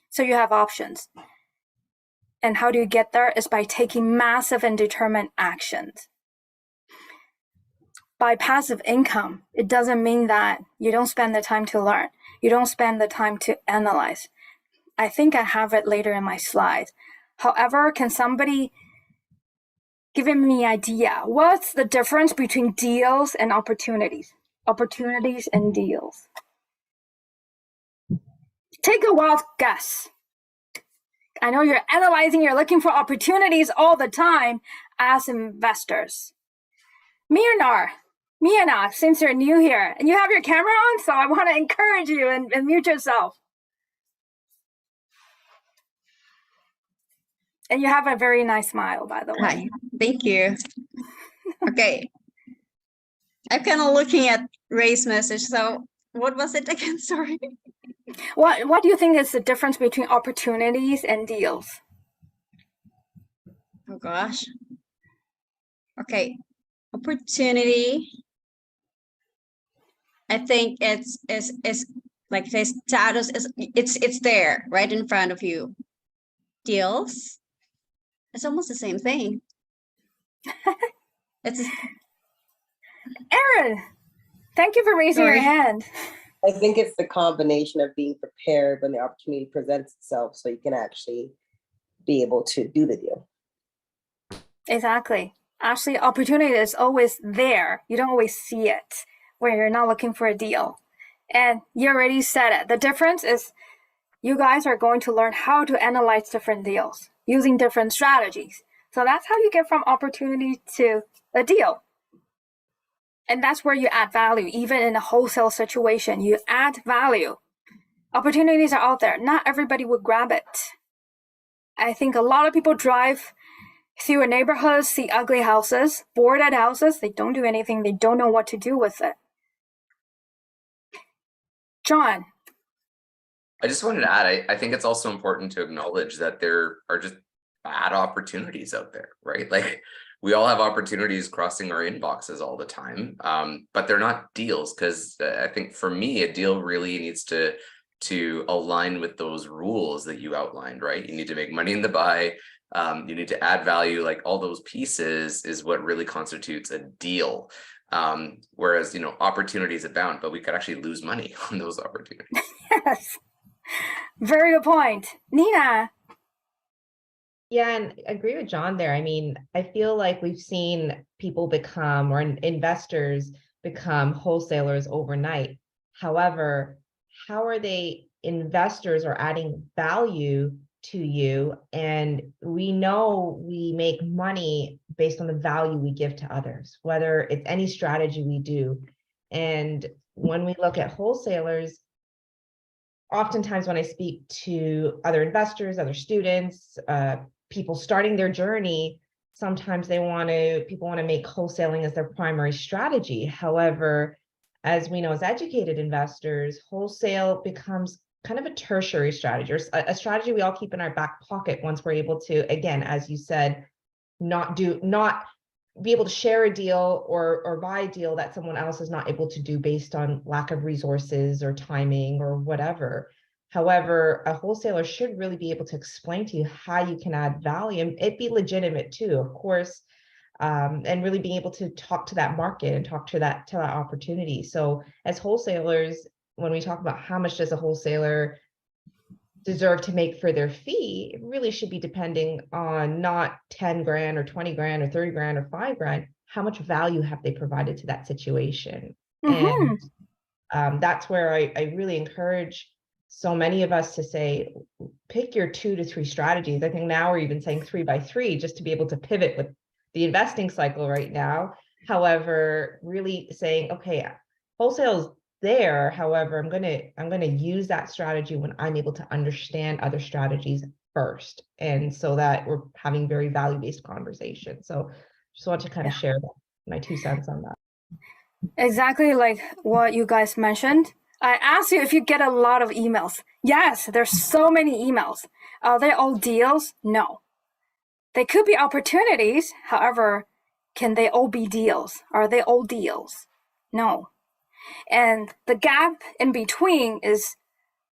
So you have options. And how do you get there? Is by taking massive and determined actions. By passive income, it doesn't mean that you don't spend the time to learn. You don't spend the time to analyze. I think I have it later in my slides. However, can somebody give me an idea? What's the difference between deals and opportunities? Opportunities and deals. Take a wild guess. I know you're analyzing, you're looking for opportunities all the time as investors. Miana, since you're new here, and you have your camera on, so I want to encourage you and mute yourself. And you have a very nice smile, by the way. Hi, thank you. Okay. I'm kind of looking at Ray's message. So what was it again? Sorry. What do you think is the difference between opportunities and deals? Oh gosh. Okay. Opportunity. I think it's like the status is it's there right in front of you. Deals. It's almost the same thing. It's Aaron, thank you for raising your hand. I think it's the combination of being prepared when the opportunity presents itself so you can actually be able to do the deal. Exactly. Actually, opportunity is always there. You don't always see it when you're not looking for a deal. And you already said it. The difference is you guys are going to learn how to analyze different deals using different strategies. So that's how you get from opportunity to a deal. And that's where you add value. Even in a wholesale situation, you add value. Opportunities are out there. Not everybody would grab it. I think a lot of people drive through a neighborhood, see ugly houses, boarded houses. They don't do anything. They don't know what to do with it. John. I just wanted to add, I think it's also important to acknowledge that there are just bad opportunities out there, right? Like we all have opportunities crossing our inboxes all the time, but they're not deals, because I think for me, a deal really needs to align with those rules that you outlined, right? You need to make money in the buy, you need to add value, like all those pieces is what really constitutes a deal. Whereas, opportunities abound, but we could actually lose money on those opportunities. Yes. Very good point. Nina. Yeah, and I agree with John there. I mean, I feel like we've seen people become, or investors become wholesalers overnight. However, how are they investors or adding value to you? And we know we make money based on the value we give to others, whether it's any strategy we do. And when we look at wholesalers, oftentimes when I speak to other investors, other students, people starting their journey, sometimes people want to make wholesaling as their primary strategy. However, as we know, as educated investors, wholesale becomes kind of a tertiary strategy, or a strategy we all keep in our back pocket once we're able to, again, as you said, not be able to share a deal or buy a deal that someone else is not able to do based on lack of resources or timing or whatever. However, a wholesaler should really be able to explain to you how you can add value, and it be legitimate too, of course, and really being able to talk to that market and talk to that opportunity. So as wholesalers, when we talk about how much does a wholesaler deserve to make for their fee, it really should be depending on not 10 grand or 20 grand or 30 grand or 5 grand. How much value have they provided to that situation? Mm-hmm. And that's where I really encourage so many of us to say, pick your 2 to 3 strategies. I think now we're even saying 3 by 3 just to be able to pivot with the investing cycle right now. However, really saying, okay, wholesale's there. However, I'm gonna use that strategy when I'm able to understand other strategies first, and so that we're having very value-based conversations. So just want to kind of share my 2 cents on that. Exactly like what you guys mentioned. I asked you if you get a lot of emails. Yes, there's so many emails. Are they all deals? No. They could be opportunities. However, can they all be deals? Are they all deals? No. And the gap in between is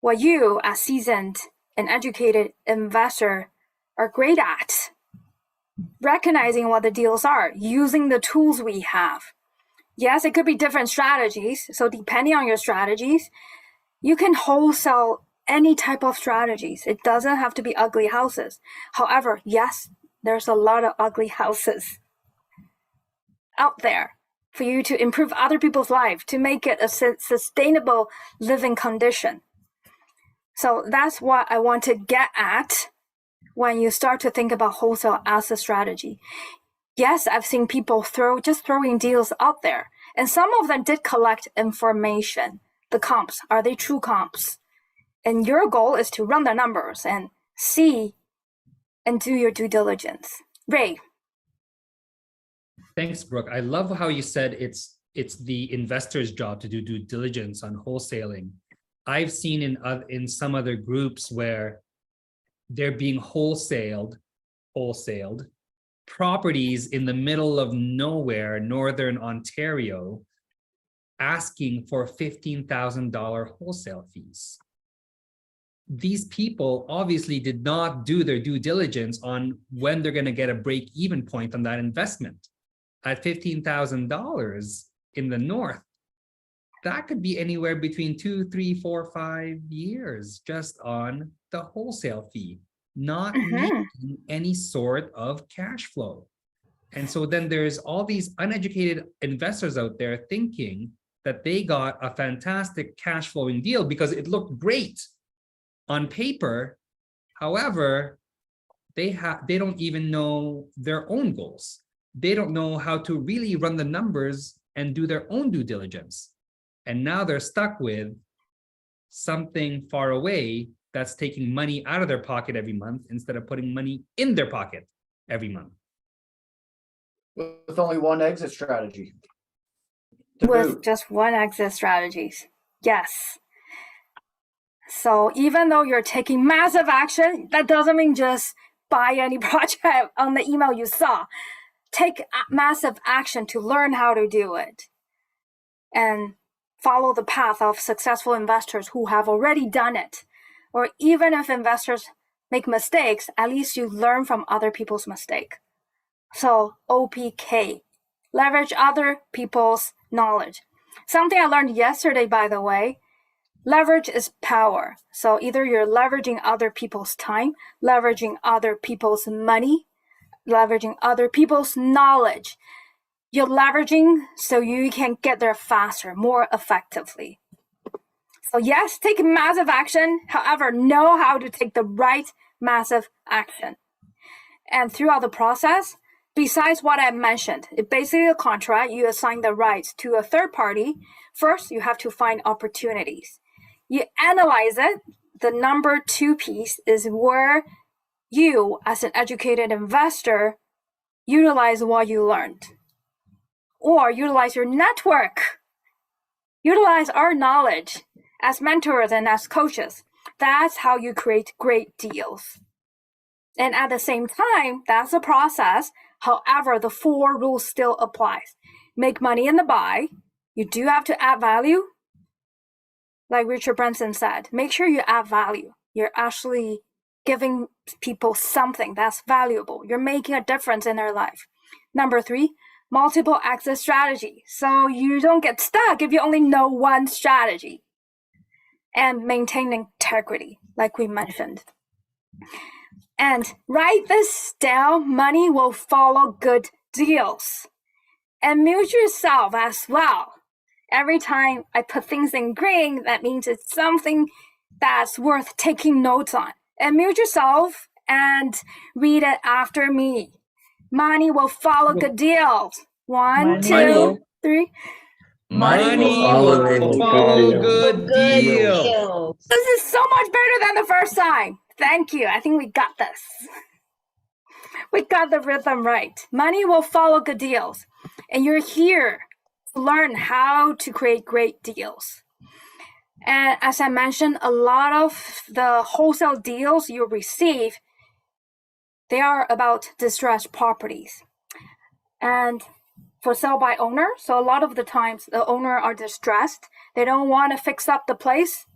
what you, as seasoned and educated investor, are great at. Recognizing what the deals are, using the tools we have. Yes, it could be different strategies. So depending on your strategies, you can wholesale any type of strategies. It doesn't have to be ugly houses. However, yes, there's a lot of ugly houses out there for you to improve other people's life, to make it a sustainable living condition. So that's what I want to get at when you start to think about wholesale as a strategy. Yes, I've seen people throwing deals out there, and some of them did collect information. The comps, are they true comps? And your goal is to run the numbers and see and do your due diligence. Ray. Thanks, Brooke. I love how you said it's the investor's job to do due diligence on wholesaling. I've seen in some other groups where they're being wholesaled properties in the middle of nowhere, Northern Ontario, asking for $15,000 wholesale fees. These people obviously did not do their due diligence on when they're going to get a break-even point on that investment. At $15,000 in the north, that could be anywhere between 2, 3, 4, 5 years just on the wholesale fee, not making any sort of cash flow. And so then there's all these uneducated investors out there thinking that they got a fantastic cash flowing deal because it looked great on paper. However, they don't even know their own goals. They don't know how to really run the numbers and do their own due diligence. And now they're stuck with something far away that's taking money out of their pocket every month instead of putting money in their pocket every month. With only one exit strategy. With just one exit strategies. Yes. So even though you're taking massive action, that doesn't mean just buy any project on the email you saw. Take massive action to learn how to do it and follow the path of successful investors who have already done it. Or even if investors make mistakes, at least you learn from other people's mistake. So OPK, leverage other people's knowledge. Something I learned yesterday, by the way, leverage is power. So either you're leveraging other people's time, leveraging other people's money, leveraging other people's knowledge. You're leveraging so you can get there faster, more effectively. So yes, take massive action. However, know how to take the right massive action. And throughout the process, besides what I mentioned, it's basically a contract. You assign the rights to a third party. First, you have to find opportunities. You analyze it. The number 2 piece is where you, as an educated investor, utilize what you learned. Or utilize your network. Utilize our knowledge as mentors and as coaches. That's how you create great deals. And at the same time, that's a process. However, the 4 rules still applies. Make money in the buy. You do have to add value. Like Richard Branson said, make sure you add value. You're actually giving people something that's valuable. You're making a difference in their life. Number 3, multiple exit strategy. So you don't get stuck if you only know one strategy. And maintain integrity, like we mentioned. And write this down, money will follow good deals. And mute yourself as well. Every time I put things in green, that means it's something that's worth taking notes on. And mute yourself and read it after me. Money will follow good deals. 1, 2, 3. Money will follow good deals. This is so much better than the first time. Thank you. I think we got this. We got the rhythm right. Money will follow good deals. And you're here to learn how to create great deals. And as I mentioned, a lot of the wholesale deals you receive, they are about distressed properties. And for sale by owner. So a lot of the times the owner are distressed. They don't want to fix up the place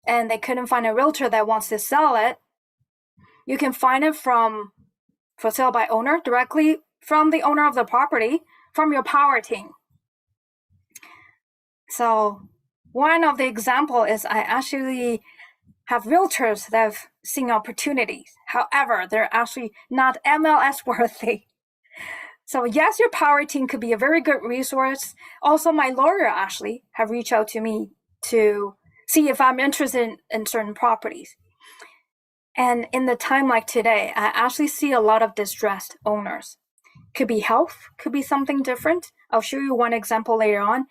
and they couldn't find a realtor that wants to sell it. You can find it from for sale by owner directly from the owner of the property, from your power team. So one of the example is I actually have realtors that have seen opportunities. However, they're actually not MLS worthy. So yes, your power team could be a very good resource. Also, my lawyer actually have reached out to me to see if I'm interested in certain properties. And in the time like today, I actually see a lot of distressed owners. Could be health, could be something different. I'll show you one example later on.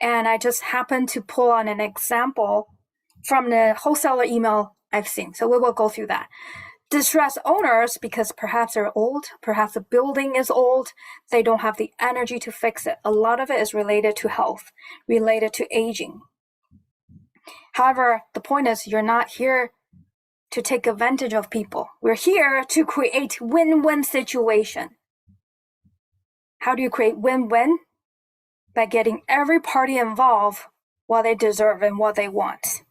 And I just happened to pull on an example from the wholesaler email I've seen. So we will go through that. Distressed owners, because perhaps they're old, perhaps the building is old, they don't have the energy to fix it. A lot of it is related to health, related to aging. However, the point is you're not here to take advantage of people. We're here to create win-win situation. How do you create win-win? By getting every party involved what they deserve and what they want.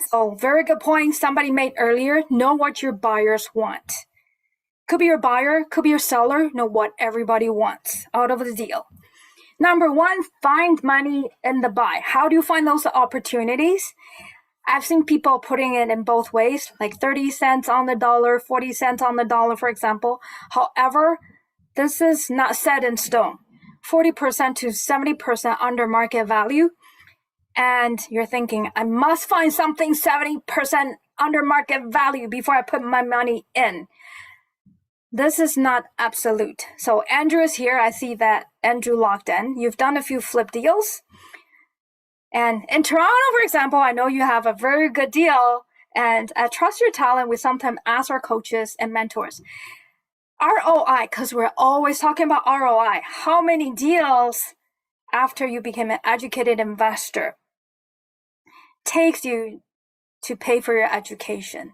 So very good point somebody made earlier. Know what your buyers want. Could be your buyer, could be your seller. Know what everybody wants out of the deal. Number one, find money in the buy. How do you find those opportunities? I've seen people putting it in both ways, like 30 cents on the dollar, 40 cents on the dollar, for example. However, this is not set in stone. 40% to 70% under market value. And you're thinking, I must find something 70% under market value before I put my money in. This is not absolute. So Andrew is here. I see that Andrew logged in. You've done a few flip deals. And in Toronto, for example, I know you have a very good deal. And at Trust Your Talent, we sometimes ask our coaches and mentors, ROI, because we're always talking about ROI. How many deals after you became an educated investor takes you to pay for your education?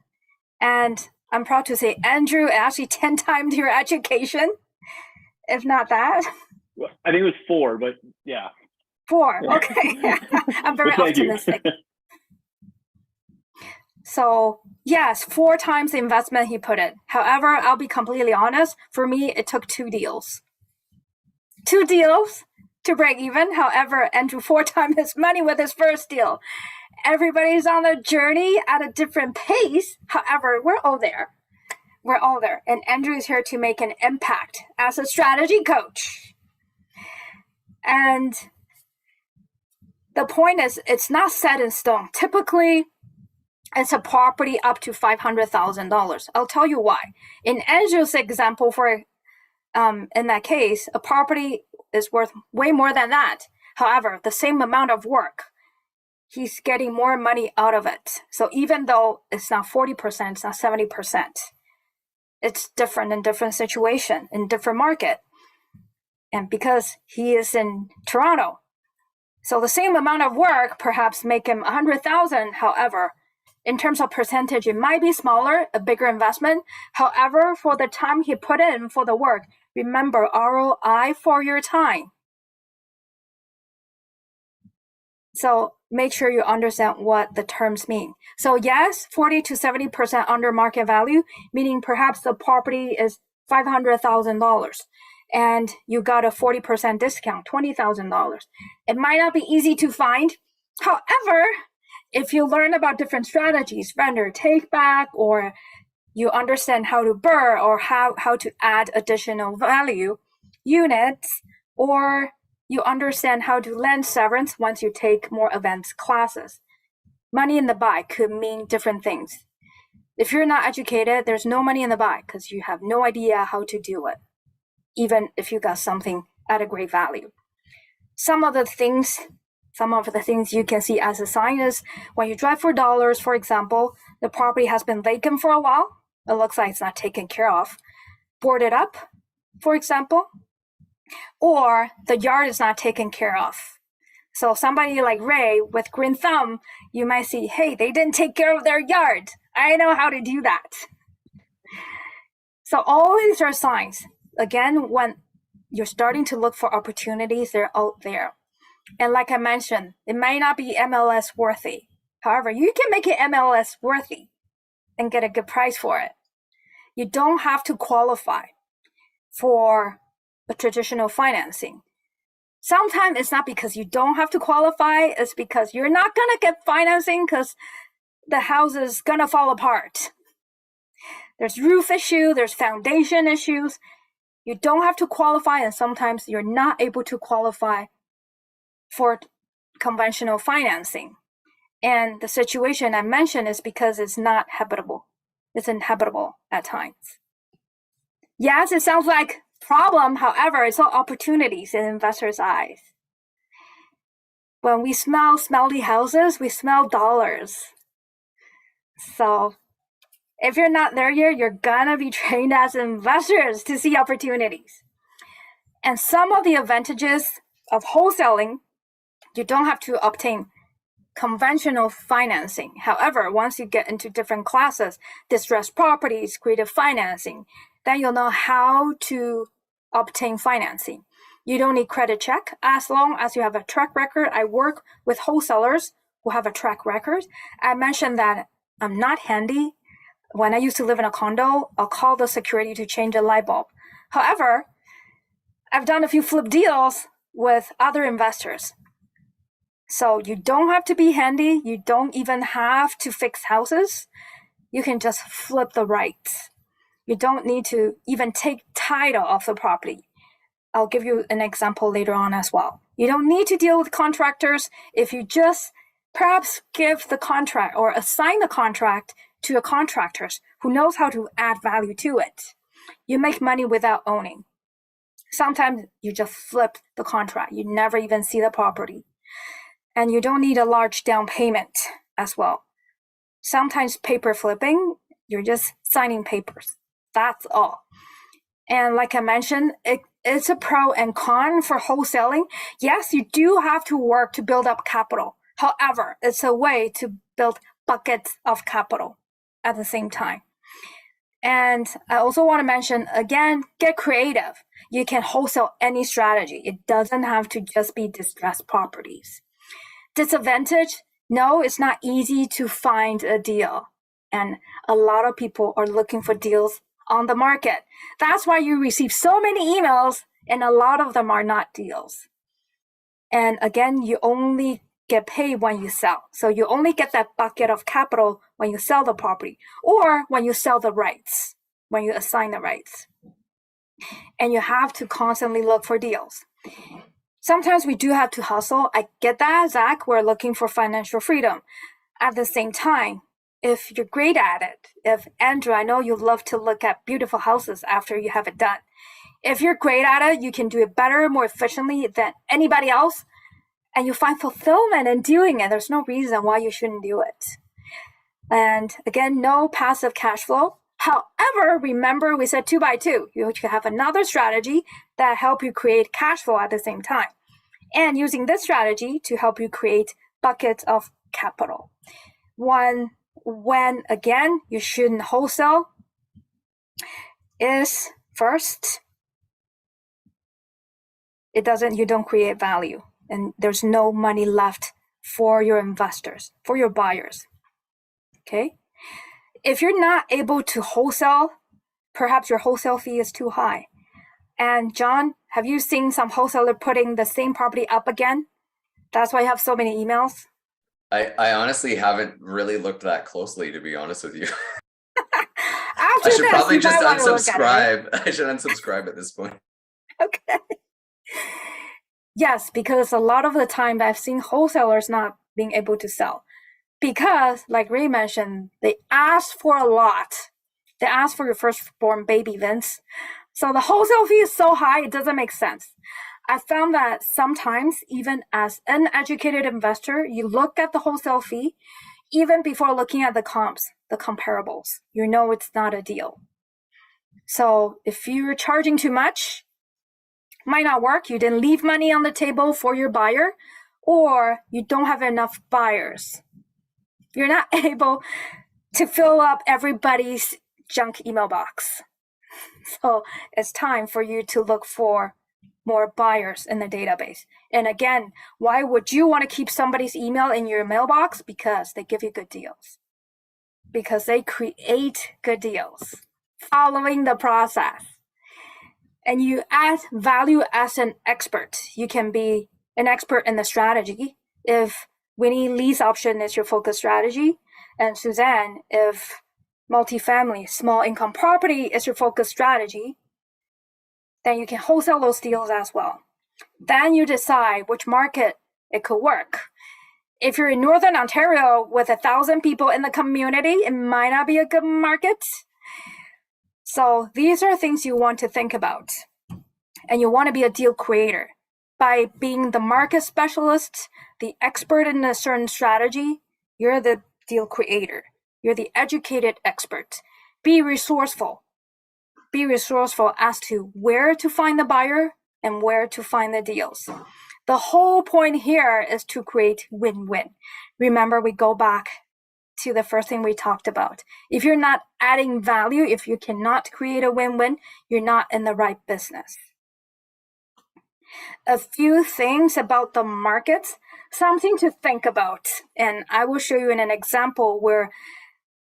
And I'm proud to say, Andrew, actually 10 times your education, if not that. I think it was 4, but yeah. 4, okay. I'm very optimistic. So yes, 4 times the investment he put in. However, I'll be completely honest, for me, it took 2 deals. 2 deals to break even. However, Andrew 4 times his money with his first deal. Everybody's on their journey at a different pace. However, we're all there. We're all there. And Andrew is here to make an impact as a strategy coach. And the point is, it's not set in stone. Typically, it's a property up to $500,000. I'll tell you why. In Andrew's example, in that case, a property is worth way more than that. However, the same amount of work, he's getting more money out of it. So even though it's not 40%, it's not 70%. It's different in different situation, in different market. And because he is in Toronto, so the same amount of work perhaps make him 100,000. However, in terms of percentage, it might be smaller, a bigger investment. However, for the time he put in for the work, remember ROI for your time. So make sure you understand what the terms mean. So yes, 40 to 70% under market value, meaning perhaps the property is $500,000 and you got a 40% discount, $20,000. It might not be easy to find. However, if you learn about different strategies, vendor take back, or you understand how to BRRRR or how to add additional value units, or you understand how to lend severance once you take more advanced classes. Money in the buy could mean different things. If you're not educated, there's no money in the buy because you have no idea how to do it, even if you got something at a great value. Some of the things you can see as a sign is when you drive for dollars, for example, the property has been vacant for a while. It looks like it's not taken care of. Boarded up, for example, or the yard is not taken care of. So somebody like Ray with green thumb, you might see, hey, they didn't take care of their yard. I know how to do that. So all these are signs. Again, when you're starting to look for opportunities. They're out there. And like I mentioned, it may not be MLS worthy. However, you can make it MLS worthy and get a good price for it. You don't have to qualify for a traditional financing. Sometimes it's not because you don't have to qualify, it's because you're not going to get financing because the house is going to fall apart. There's roof issue, there's foundation issues. You don't have to qualify, and sometimes you're not able to qualify for conventional financing. And the situation I mentioned is because it's not habitable. It's inhabitable at times. Yes, it sounds like problem. However, it's all opportunities in investors' eyes. When we smell smelly houses, we smell dollars. So if you're not there yet, you're gonna be trained as investors to see opportunities. And some of the advantages of wholesaling, you don't have to obtain conventional financing. However, once you get into different classes, distressed properties, creative financing, then you'll know how to obtain financing. You don't need credit check as long as you have a track record. I work with wholesalers who have a track record. I mentioned that I'm not handy. When I used to live in a condo, I'll call the security to change a light bulb. However, I've done a few flip deals with other investors. So you don't have to be handy. You don't even have to fix houses. You can just flip the rights. You don't need to even take title of the property. I'll give you an example later on as well. You don't need to deal with contractors if you just perhaps give the contract or assign the contract to a contractor who knows how to add value to it. You make money without owning. Sometimes you just flip the contract. You never even see the property. And you don't need a large down payment as well. Sometimes paper flipping, you're just signing papers. That's all. And like I mentioned, it's a pro and con for wholesaling. Yes, you do have to work to build up capital. However, it's a way to build buckets of capital at the same time. And I also want to mention, again, get creative. You can wholesale any strategy. It doesn't have to just be distressed properties. Disadvantage? No, it's not easy to find a deal. And a lot of people are looking for deals on the market. That's why you receive so many emails, and a lot of them are not deals. And again, you only get paid when you sell. So you only get that bucket of capital when you sell the property or when you sell the rights, when you assign the rights. And you have to constantly look for deals. Sometimes we do have to hustle. I get that, Zach. We're looking for financial freedom. At the same time, if you're great at it, if Andrew, I know you love to look at beautiful houses after you have it done. If you're great at it, you can do it better, more efficiently than anybody else, and you find fulfillment in doing it. There's no reason why you shouldn't do it. And again, no passive cash flow. However, remember we said 2x2. You can have another strategy that help you create cash flow at the same time. And using this strategy to help you create buckets of capital. When again, you shouldn't wholesale is first, you don't create value and there's no money left for your investors, for your buyers. Okay. If you're not able to wholesale, perhaps your wholesale fee is too high. And John, have you seen some wholesaler putting the same property up again? That's why you have so many emails. I honestly haven't really looked that closely, to be honest with you. After I should this, probably you just might wanna look at it. unsubscribe. I should unsubscribe at this point. Okay. Yes, because a lot of the time I've seen wholesalers not being able to sell because, like Ray mentioned, they ask for a lot. They ask for your firstborn baby, Vince. So the wholesale fee is so high, it doesn't make sense. I found that sometimes, even as an educated investor, you look at the wholesale fee, even before looking at the comps, the comparables, you know it's not a deal. So if you're charging too much, might not work. You didn't leave money on the table for your buyer, or you don't have enough buyers. You're not able to fill up everybody's junk email box. So it's time for you to look for more buyers in the database. And again, why would you want to keep somebody's email in your mailbox? Because they give you good deals. Because they create good deals following the process. And you add value as an expert. You can be an expert in the strategy. If Winnie, lease option is your focus strategy, and Suzanne, if multifamily, small income property is your focus strategy, then you can wholesale those deals as well. Then you decide which market it could work. If you're in Northern Ontario with 1,000 people in the community, it might not be a good market. So these are things you want to think about. And you want to be a deal creator. By being the market specialist, the expert in a certain strategy, you're the deal creator. You're the educated expert. Be resourceful. Be resourceful as to where to find the buyer and where to find the deals. The whole point here is to create win-win. Remember, we go back to the first thing we talked about. If you're not adding value, if you cannot create a win-win, you're not in the right business. A few things about the markets, something to think about. And I will show you in an example where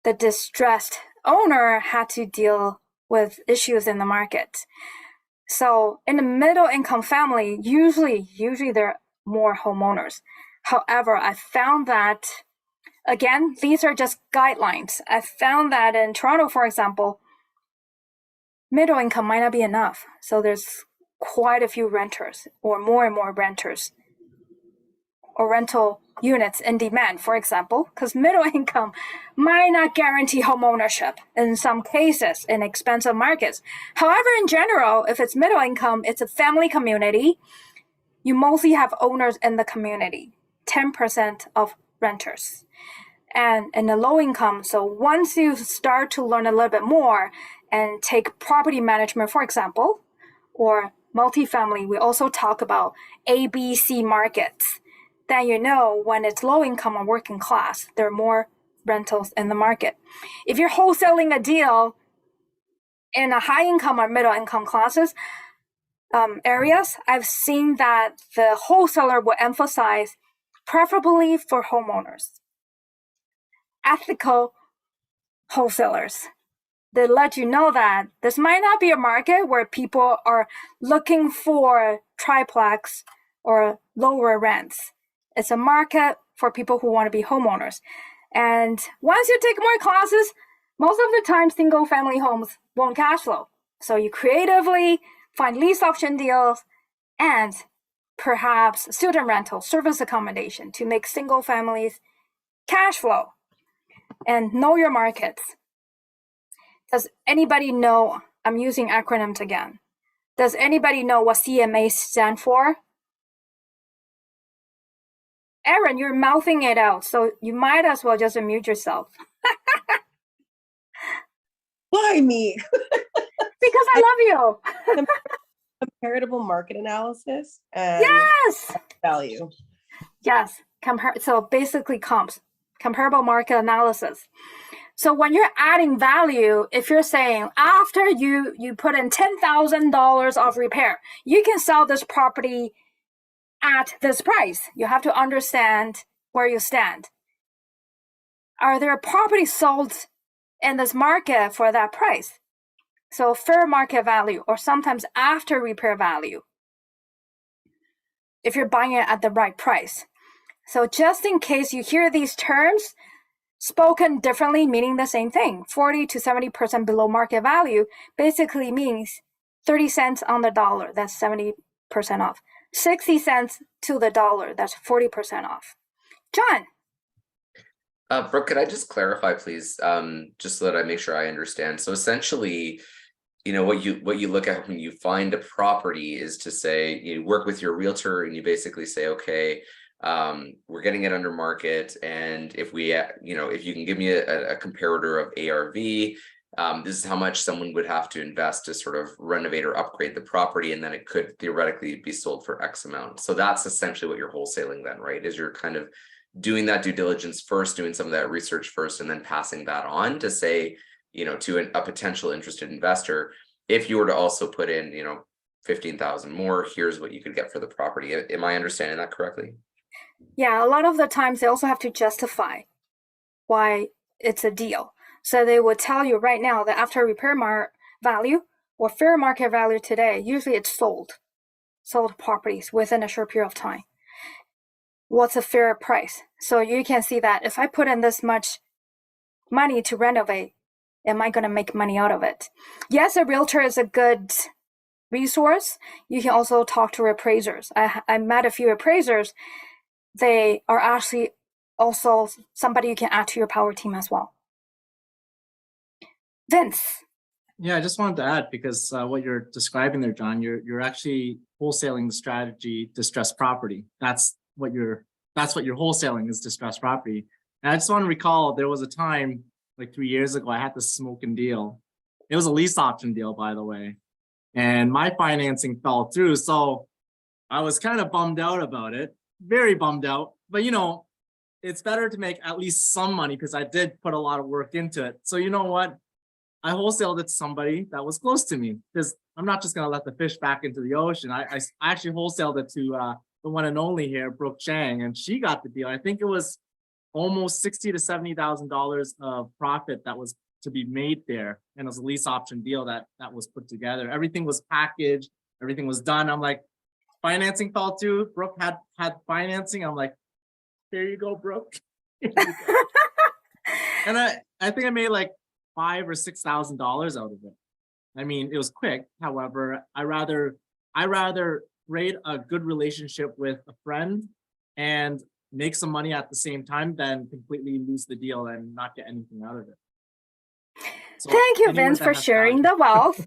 the distressed owner had to deal with issues in the market. So in a middle income family, usually there are more homeowners. However, I found that, again, these are just guidelines. I found that in Toronto, for example, middle income might not be enough. So there's quite a few renters or more and more renters or rental units in demand, for example, because middle income might not guarantee home ownership in some cases in expensive markets. However, in general, if it's middle income, it's a family community. You mostly have owners in the community, 10% of renters. And in the low income, so once you start to learn a little bit more and take property management, for example, or multifamily, we also talk about ABC markets. Then you know when it's low income or working class, there are more rentals in the market. If you're wholesaling a deal in a high income or middle income classes, areas, I've seen that the wholesaler will emphasize preferably for homeowners. Ethical wholesalers. They let you know that this might not be a market where people are looking for triplex or lower rents. It's a market for people who want to be homeowners. And once you take more classes, most of the time single family homes won't cash flow. So you creatively find lease option deals and perhaps student rental, service accommodation to make single families cash flow. And know your markets. Does anybody know, I'm using acronyms again. Does anybody know what CMA stand for? Aaron, you're mouthing it out, so you might as well just unmute yourself. Why me? Because I love you. Comparable market analysis and Yes. value. Yes. So basically comps, comparable market analysis. So when you're adding value, if you're saying after you put in $10,000 of repair, you can sell this property at this price. You have to understand where you stand. Are there properties sold in this market for that price? So fair market value, or sometimes after repair value, if you're buying it at the right price. So just in case you hear these terms spoken differently, meaning the same thing, 40 to 70% below market value basically means 30 cents on the dollar, that's 70% off. 60 cents to the dollar, that's 40% off. John. Brooke, could I just clarify, please, just so that I make sure I understand? So essentially, you know, what you look at when you find a property is to say, you work with your realtor and you basically say, okay, we're getting it under market, and if we, if you can give me a comparator of ARV, this is how much someone would have to invest to sort of renovate or upgrade the property, and then it could theoretically be sold for X amount. So that's essentially what you're wholesaling then, right? Is you're kind of doing that due diligence first, doing some of that research first, and then passing that on to say, to a potential interested investor. If you were to also put in, 15,000 more. Here's what you could get for the property. Am I understanding that correctly? Yeah, a lot of the times they also have to justify why it's a deal. So they will tell you right now that after repair value or fair market value today, usually it's sold properties within a short period of time. What's a fair price? So you can see that if I put in this much money to renovate, am I going to make money out of it? Yes, a realtor is a good resource. You can also talk to appraisers. I met a few appraisers. They are actually also somebody you can add to your power team as well. Vince. Yeah, I just wanted to add, because what you're describing there, John, you're actually wholesaling the strategy distressed property. That's what you're wholesaling, is distressed property. And I just want to recall, there was a time like 3 years ago, I had this smoking deal. It was a lease option deal, by the way, and my financing fell through. So I was kind of bummed out about it, very bummed out. But you know, it's better to make at least some money, because I did put a lot of work into it. So you know what? I wholesaled it to somebody that was close to me, because I'm not just going to let the fish back into the ocean. I actually wholesaled it to the one and only here, Brooke Chang, and she got the deal. I think it was almost $60,000 to $70,000 of profit that was to be made there. And it was a lease option deal that was put together. Everything was packaged, everything was done. I'm like, financing fell through. Brooke had financing. I'm like, here you go, Brooke. And I think I made like $5,000 or $6,000 out of it. I mean, it was quick. However, I rather create a good relationship with a friend and make some money at the same time than completely lose the deal and not get anything out of it. So thank you, Vince, for sharing the wealth.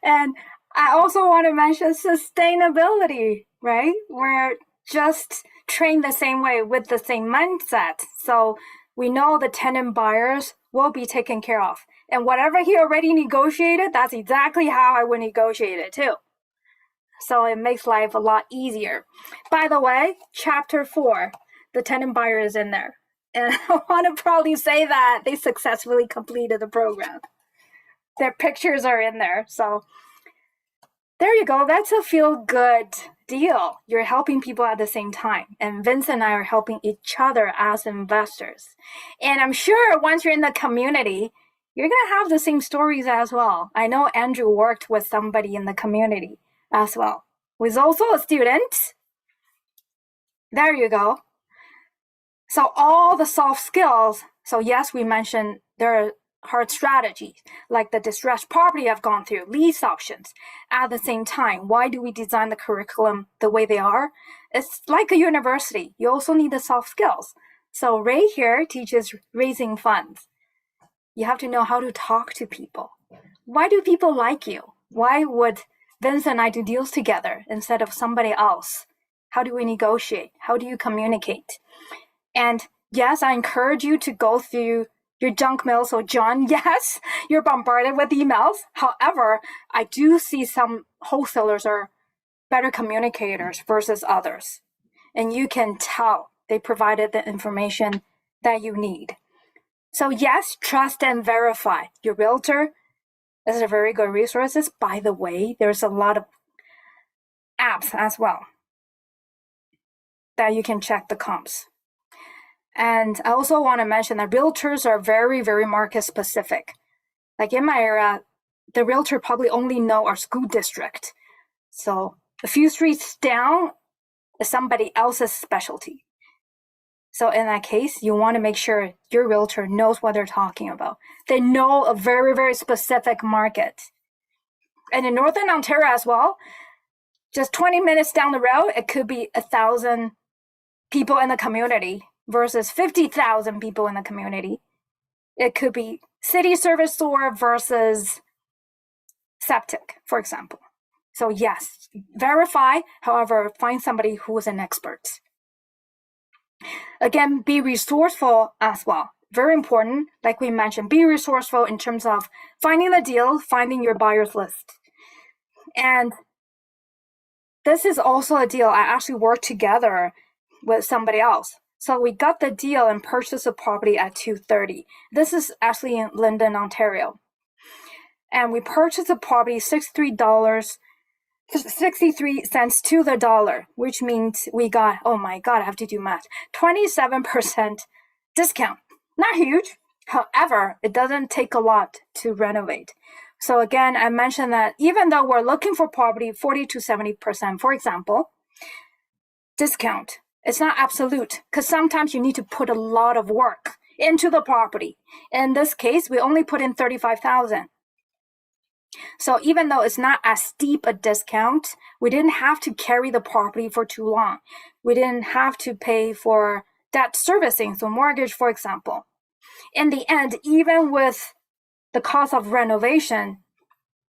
And I also want to mention sustainability, right? We're just trained the same way with the same mindset. So we know the tenant buyers will be taken care of. And whatever he already negotiated, that's exactly how I would negotiate it too. So it makes life a lot easier. By the way, chapter 4, the tenant buyer is in there. And I want to proudly say that they successfully completed the program. Their pictures are in there. So there you go. That's a feel-good deal. You're helping people at the same time. And Vince and I are helping each other as investors. And I'm sure once you're in the community, you're going to have the same stories as well. I know Andrew worked with somebody in the community as well, who is also a student. There you go. So all the soft skills. So yes, we mentioned there are hard strategies like the distressed property I've gone through, lease options. At the same time, why do we design the curriculum the way they are? It's like a university. You also need the soft skills. So Ray here teaches raising funds. You have to know how to talk to people. Why do people like you? Why would Vince and I do deals together instead of somebody else? How do we negotiate? How do you communicate? And yes, I encourage you to go through your junk mail. So John, yes, you're bombarded with emails. However, I do see some wholesalers are better communicators versus others. And you can tell they provided the information that you need. So yes, trust and verify. Your realtor is a very good resource. By the way, there's a lot of apps as well that you can check the comps. And I also want to mention that realtors are very, very market specific. Like in my area, the realtor probably only know our school district. So a few streets down is somebody else's specialty. So in that case, you want to make sure your realtor knows what they're talking about. They know a very, very specific market. And in Northern Ontario as well, just 20 minutes down the road, it could be 1,000 people in the community versus 50,000 people in the community. It could be city service store versus septic, for example. So yes, verify, however, find somebody who is an expert. Again, be resourceful as well. Very important, like we mentioned, be resourceful in terms of finding the deal, finding your buyer's list. And this is also a deal I actually worked together with somebody else. So we got the deal and purchased a property at 230. This is actually in Linden, Ontario. and we purchased the property $63 to the dollar, which means we got, oh my God, I have to do math, 27% discount. Not huge. However, it doesn't take a lot to renovate. So again, I mentioned that even though we're looking for property 40 to 70%, for example, discount, it's not absolute because sometimes you need to put a lot of work into the property. In this case, we only put in $35,000. So even though it's not as steep a discount, we didn't have to carry the property for too long. We didn't have to pay for debt servicing, so mortgage, for example. In the end, even with the cost of renovation,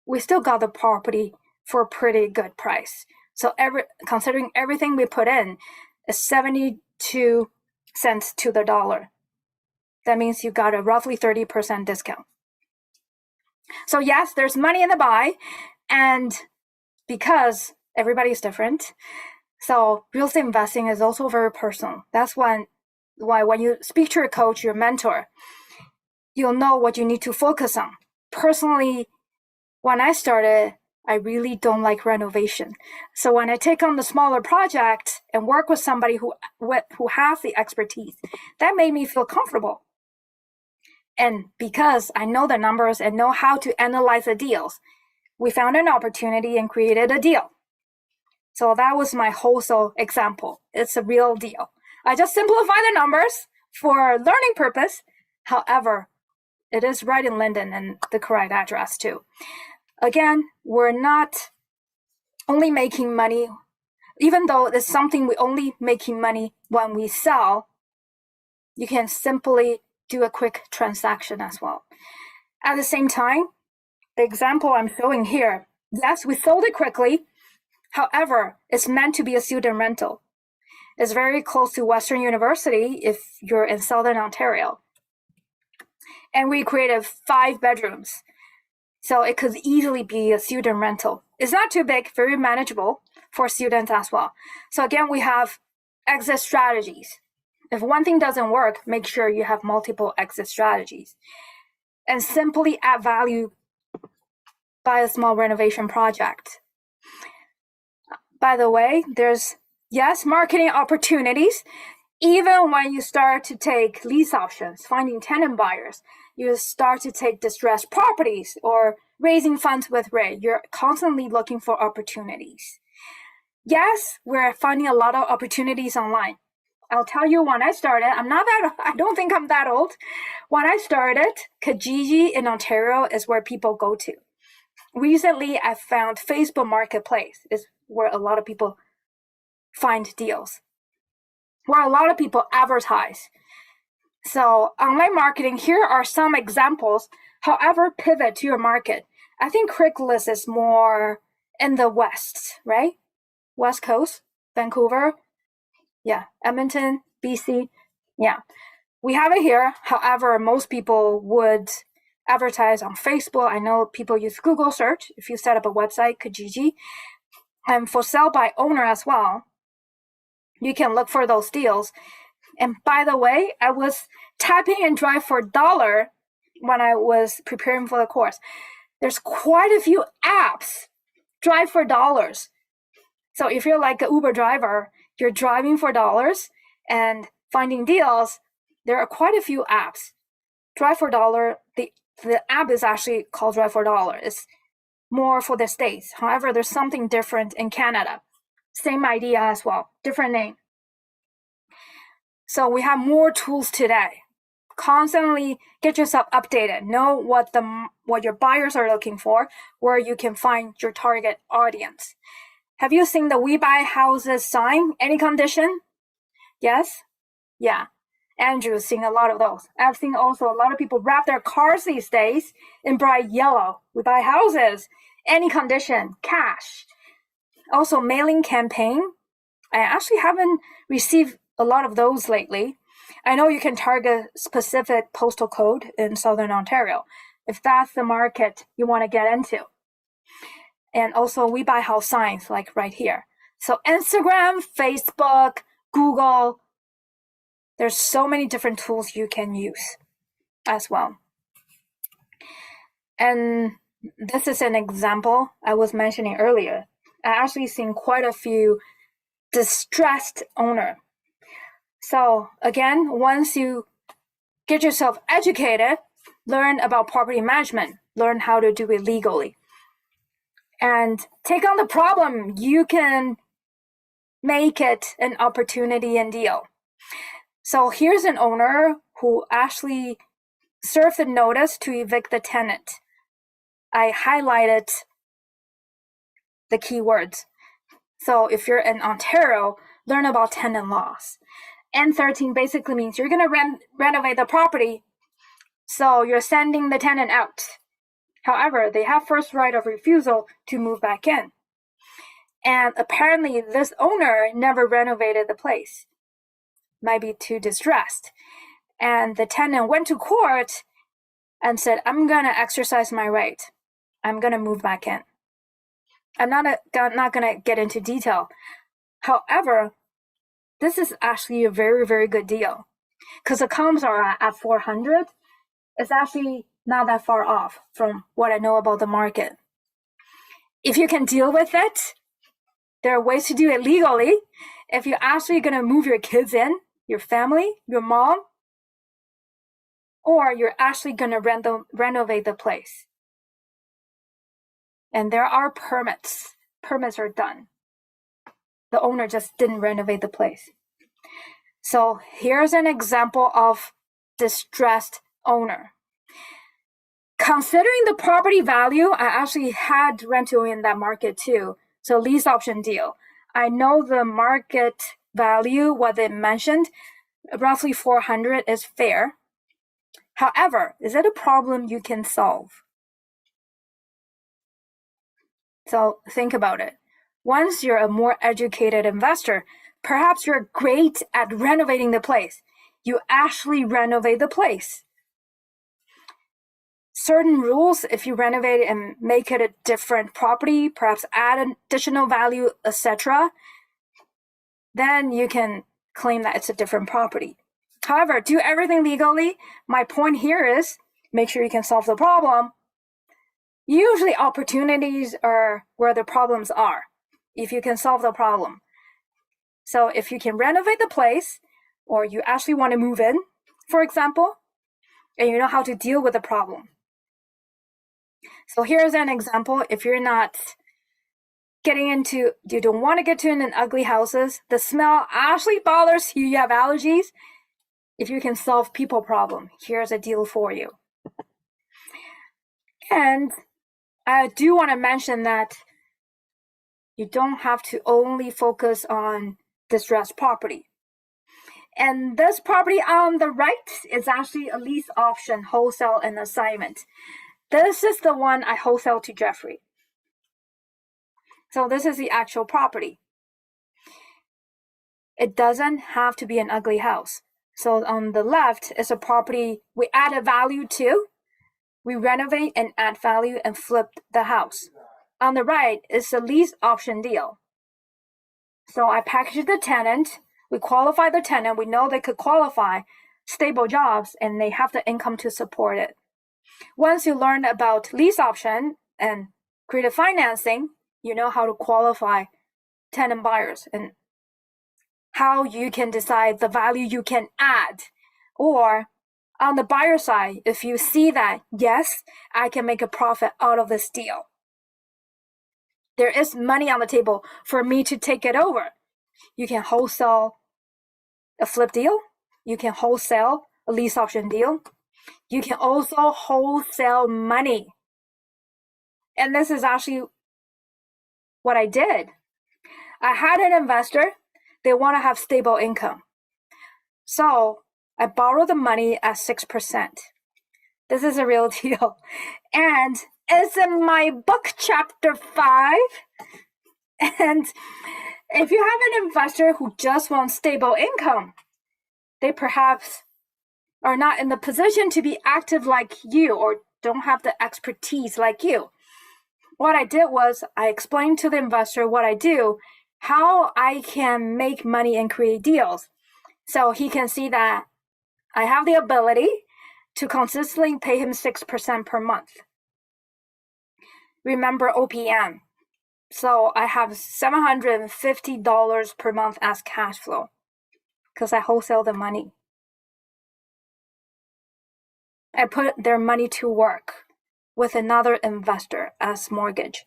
we still got the property for a pretty good price. So considering everything we put in, is 72 cents to the dollar. That means you got a roughly 30% discount. So yes, there's money in the buy, and because everybody's different, so real estate investing is also very personal. That's why when you speak to your coach, your mentor, you'll know what you need to focus on. Personally, when I started, I really don't like renovation. So when I take on the smaller project and work with somebody who has the expertise, that made me feel comfortable. And because I know the numbers and know how to analyze the deals, we found an opportunity and created a deal. So that was my wholesale example. It's a real deal. I just simplify the numbers for learning purpose. However, it is right in Linden and the correct address too. Again, we're not only making money, even though it's something we only making money when we sell, you can simply do a quick transaction as well. At the same time, the example I'm showing here, yes, we sold it quickly. However, it's meant to be a student rental. It's very close to Western University if you're in Southern Ontario. And we created 5 bedrooms. So it could easily be a student rental. It's not too big, very manageable for students as well. So again, we have exit strategies. If one thing doesn't work, make sure you have multiple exit strategies. And simply add value by a small renovation project. By the way, there's, yes, marketing opportunities. Even when you start to take lease options, finding tenant buyers, you start to take distressed properties or raising funds with REIT, you're constantly looking for opportunities. Yes, we're finding a lot of opportunities online. I'll tell you, when I started, I don't think I'm that old. When I started, Kijiji in Ontario is where people go to. Recently, I found Facebook Marketplace is where a lot of people find deals, where a lot of people advertise. So online marketing, here are some examples. However, pivot to your market. I think Craigslist is more in the West, right? West Coast, Vancouver, yeah, Edmonton, BC, yeah. We have it here. However, most people would advertise on Facebook. I know people use Google search. If you set up a website, Kijiji, and for sale by owner as well, you can look for those deals. And by the way, I was typing in Drive for Dollar when I was preparing for the course. There's quite a few apps, Drive for Dollars. So if you're like an Uber driver, you're driving for dollars and finding deals, there are quite a few apps. Drive for Dollar, the app is actually called Drive for Dollar. It's more for the States. However, there's something different in Canada. Same idea as well, different name. So we have more tools today. Constantly get yourself updated. Know what your buyers are looking for, where you can find your target audience. Have you seen the We Buy Houses sign? Any condition? Yes? Yeah. Andrew's seen a lot of those. I've seen also a lot of people wrap their cars these days in bright yellow. We buy houses. Any condition. Cash. Also, mailing campaign. I actually haven't received a lot of those lately. I know you can target specific postal code in Southern Ontario if that's the market you want to get into. And also We Buy House signs like right here. So Instagram, Facebook, Google, there's so many different tools you can use as well. And this is an example I was mentioning earlier. I actually seen quite a few distressed owner. So again, once you get yourself educated, learn about property management, learn how to do it legally, and take on the problem, you can make it an opportunity and deal. So here's an owner who actually served a notice to evict the tenant. I highlighted the keywords. So if you're in Ontario, learn about tenant laws. N13 basically means you're going to renovate the property, so you're sending the tenant out. However, they have first right of refusal to move back in. And apparently this owner never renovated the place. Might be too distressed. And the tenant went to court and said, I'm going to exercise my right. I'm going to move back in. I'm not going to get into detail. However, this is actually a very, very good deal because the comps are at 400. It's actually not that far off from what I know about the market. If you can deal with it, there are ways to do it legally. If you're actually going to move your kids in, your family, your mom, or you're actually going to renovate the place. And there are permits. Permits are done. The owner just didn't renovate the place. So here's an example of distressed owner. Considering the property value, I actually had rental in that market too. So lease option deal. I know the market value, what they mentioned, roughly 400 is fair. However, is it a problem you can solve? So think about it. Once you're a more educated investor, perhaps you're great at renovating the place. You actually renovate the place. Certain rules, if you renovate it and make it a different property, perhaps add additional value, etc., then you can claim that it's a different property. However, do everything legally. My point here is make sure you can solve the problem. Usually opportunities are where the problems are, if you can solve the problem. So if you can renovate the place, or you actually want to move in, for example, and you know how to deal with the problem. So here's an example. If you're not you don't want to get to in ugly houses, the smell actually bothers you, you have allergies. If you can solve people problem, here's a deal for you. And I do want to mention that you don't have to only focus on distressed property. And this property on the right is actually a lease option, wholesale, and assignment. This is the one I wholesale to Jeffrey. So this is the actual property. It doesn't have to be an ugly house. So on the left is a property we add a value to. We renovate and add value and flip the house. On the right is a lease option deal. So I package the tenant. We qualify the tenant. We know they could qualify stable jobs and they have the income to support it. Once you learn about lease option and creative financing, you know how to qualify tenant buyers and how you can decide the value you can add. Or on the buyer side, if you see that, yes, I can make a profit out of this deal. There is money on the table for me to take it over. You can wholesale a flip deal. You can wholesale a lease option deal. You can also wholesale money. And this is actually what I did. I had an investor. They want to have stable income. So I borrowed the money at 6%. This is a real deal. And it's in my book, chapter 5. And if you have an investor who just wants stable income, they perhaps are not in the position to be active like you or don't have the expertise like you. What I did was I explained to the investor what I do, how I can make money and create deals. So he can see that I have the ability to consistently pay him 6% per month. remember OPM. So I have $750 per month as cash flow because I wholesale the money. I put their money to work with another investor as mortgage.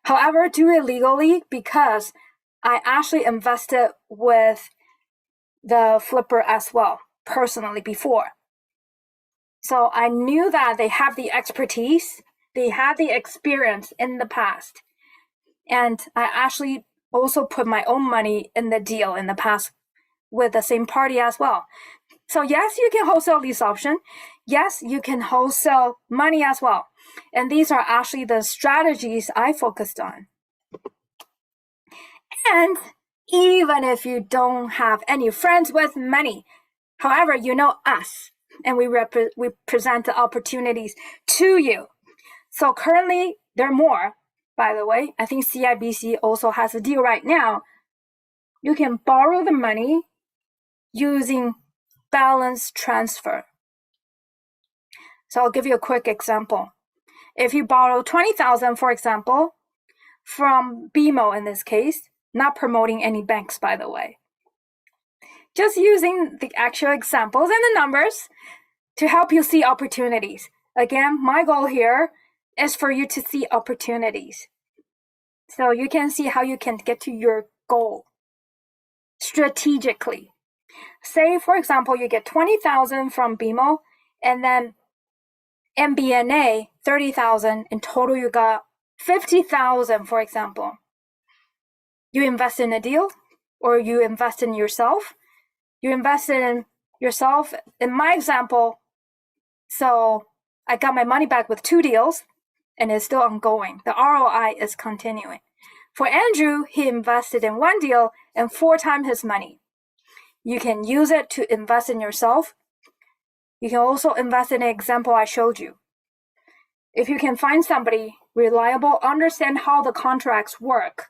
However, do it legally because I actually invested with the flipper as well, personally before. So I knew that they have the expertise, they had the experience in the past. And I actually also put my own money in the deal in the past with the same party as well. So yes, you can wholesale lease option. Yes, you can wholesale money as well. And these are actually the strategies I focused on. And even if you don't have any friends with money, however, you know us, and we present the opportunities to you. So currently, there are more, by the way. I think CIBC also has a deal right now. You can borrow the money using balance transfer. So I'll give you a quick example. If you borrow 20,000, for example, from BMO in this case, not promoting any banks, by the way, just using the actual examples and the numbers to help you see opportunities. Again, my goal here is for you to see opportunities. So you can see how you can get to your goal strategically. Say, for example, you get 20,000 from BMO and then MBNA 30,000. In total, you got 50,000, for example. You invest in a deal or you invest in yourself. You invest in yourself. In my example, so I got my money back with 2 deals and it's still ongoing. The ROI is continuing. For Andrew, he invested in 1 deal and 4 times his money. You can use it to invest in yourself. You can also invest in the example I showed you. If you can find somebody reliable, understand how the contracts work,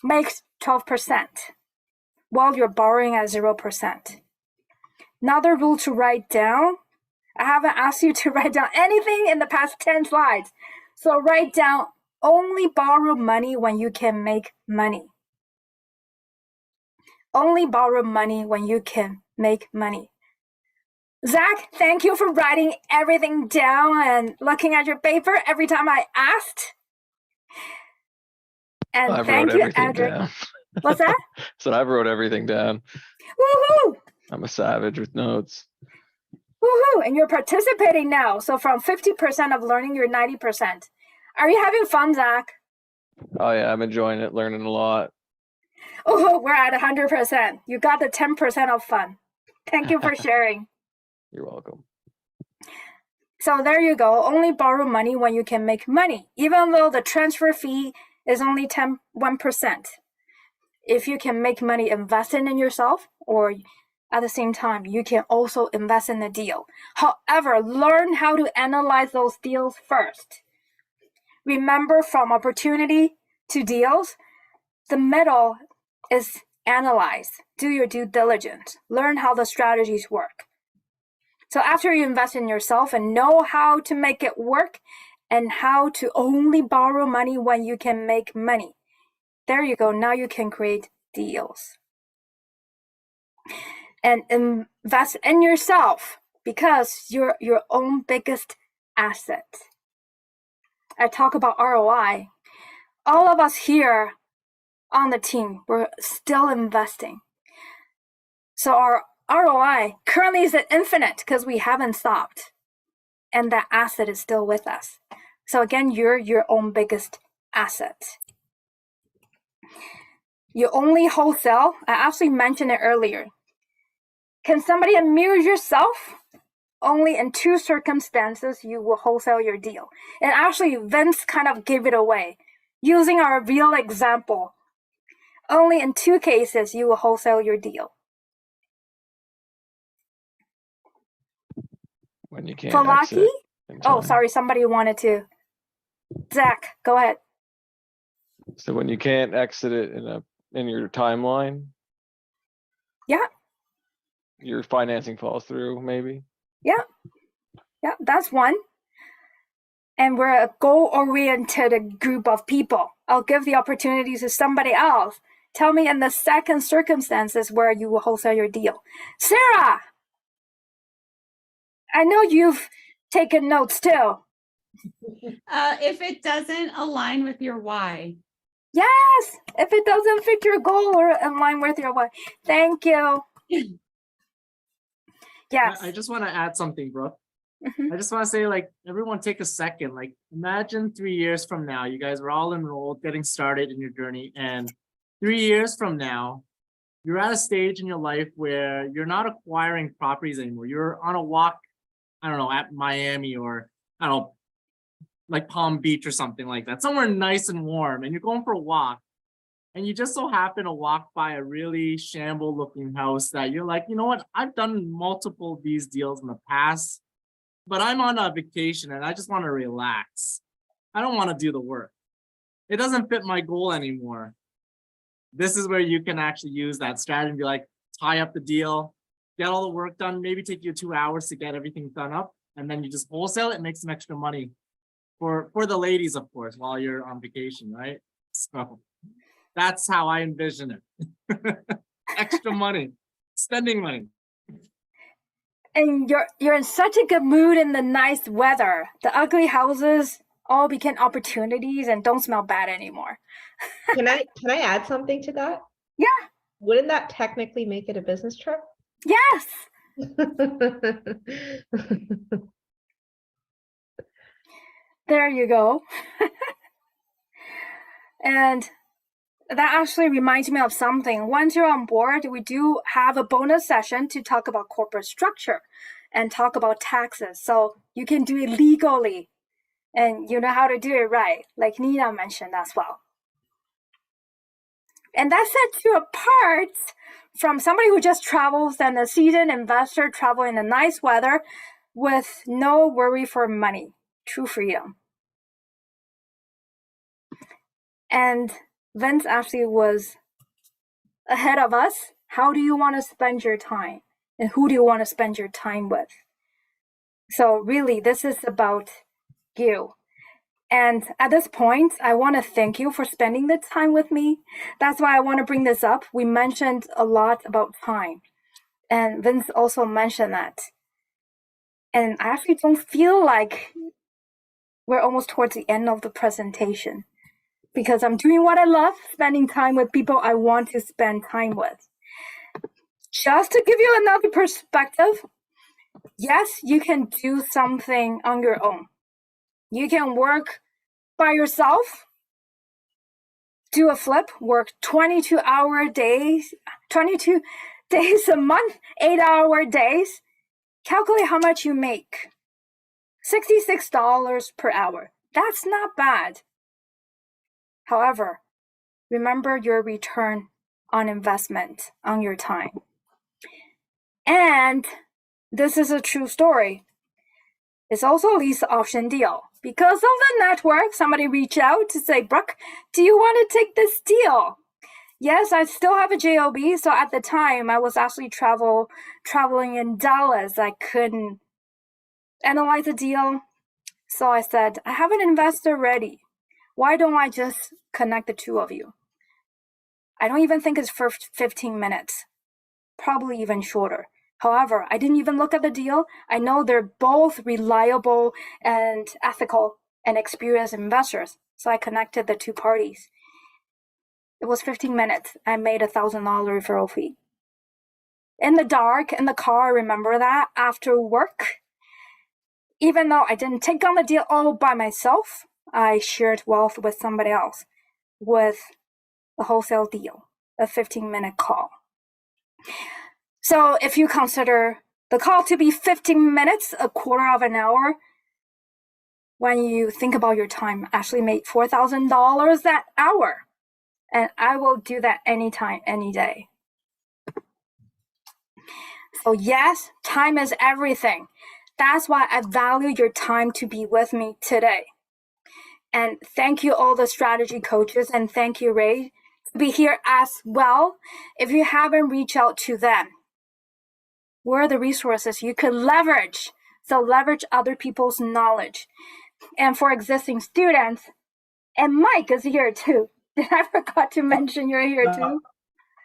makes 12% while you're borrowing at 0%. Another rule to write down, I haven't asked you to write down anything in the past 10 slides. So write down, only borrow money when you can make money. Only borrow money when you can make money. Zach, thank you for writing everything down and looking at your paper every time I asked. And I thank wrote you, everything Edric. down. What's that? So I wrote everything down. Woohoo! I'm a savage with notes. Woohoo! And you're participating now. So from 50% of learning, you're 90%. Are you having fun, Zach? Oh yeah, I'm enjoying it, learning a lot. Oh, we're at 100%. You got the 10% of fun. Thank you for sharing. You're welcome. So there you go. Only borrow money when you can make money, even though the transfer fee is only 1%. If you can make money investing in yourself, or at the same time, you can also invest in the deal. However, learn how to analyze those deals first. Remember, from opportunity to deals, the middle is analyze. Do your due diligence. Learn how the strategies work. So after you invest in yourself and know how to make it work and how to only borrow money when you can make money, there you go. Now you can create deals. And invest in yourself because you're your own biggest asset. I talk about ROI. All of us here on the team, we're still investing. So our ROI currently is at infinite because we haven't stopped. And that asset is still with us. So again, you're your own biggest asset. You only wholesale. I actually mentioned it earlier. Can somebody amuse yourself? Only in 2 circumstances you will wholesale your deal. And actually, Vince kind of gave it away. Using our real example, only in 2 cases you will wholesale your deal. When you can't Falaki? exit in Oh, time. sorry, somebody wanted to. Zach, go ahead. So when you can't exit it in your timeline, Yeah, your financing falls through, maybe. yeah, that's one. and we're a goal-oriented group of people. I'll give the opportunity to somebody else. Tell me in the second circumstances where you will wholesale your deal. Sarah, I know you've taken notes too. If it doesn't align with your why. Yes, if it doesn't fit your goal or align with your why. Thank you. Yes. I just want to add something, Brooke. Mhm. I just want to say, like, everyone take a second. Like, imagine 3 years from now, you guys were all enrolled, getting started in your journey. And 3 years from now, you're at a stage in your life where you're not acquiring properties anymore. You're on a walk, I don't know, at Miami or, I don't know, like Palm Beach or something like that, somewhere nice and warm. And you're going for a walk. And you just so happen to walk by a really shamble looking house that you're like, you know what? I've done multiple of these deals in the past, but I'm on a vacation and I just want to relax. I don't want to do the work. It doesn't fit my goal anymore. This is where you can actually use that strategy and be like, tie up the deal, get all the work done, maybe take you 2 hours to get everything done up, and then you just wholesale it and make some extra money for the ladies, of course, while you're on vacation, right? So that's how I envision it. Extra money, spending money. And you're in such a good mood in the nice weather. The ugly houses all became opportunities and don't smell bad anymore. Can I add something to that? Yeah. Wouldn't that technically make it a business trip? Yes. There you go. And that actually reminds me of something. Once you're on board, we do have a bonus session to talk about corporate structure and talk about taxes. So you can do it legally and you know how to do it right, like Nina mentioned as well. And that sets you apart from somebody who just travels and a seasoned investor traveling in nice weather with no worry for money. True freedom. And Vince actually was ahead of us. How do you want to spend your time? And who do you want to spend your time with? So really, this is about you. And at this point, I want to thank you for spending the time with me. That's why I want to bring this up. We mentioned a lot about time. And Vince also mentioned that. And I actually don't feel like we're almost towards the end of the presentation because I'm doing what I love, spending time with people I want to spend time with. Just to give you another perspective, yes, you can do something on your own. You can work by yourself, do a flip, work 22 days a month, 8-hour days. Calculate how much you make. $66 per hour. That's not bad. However, remember your return on investment on your time. And this is a true story. It's also a lease option deal. Because of the network, somebody reached out to say, Brooke, do you want to take this deal? Yes, I still have a JOB. So at the time, I was actually traveling in Dallas. I couldn't analyze the deal. So I said, I have an investor ready. Why don't I just connect the two of you? I don't even think it's for 15 minutes. Probably even shorter. However, I didn't even look at the deal. I know they're both reliable and ethical and experienced investors. So I connected the two parties. It was 15 minutes. I made $1,000 referral fee. In the dark, in the car, remember that, after work. Even though I didn't take on the deal all by myself, I shared wealth with somebody else with a wholesale deal, a 15-minute call. So if you consider the call to be 15 minutes, a quarter of an hour, when you think about your time, actually make $4,000 that hour. And I will do that anytime, any day. So yes, time is everything. That's why I value your time to be with me today. And thank you all the strategy coaches, and thank you, Ray, to be here as well. If you haven't reached out to them, where are the resources you could leverage? So leverage other people's knowledge. And for existing students, and Mike is here too. Did I forgot to mention you're here too?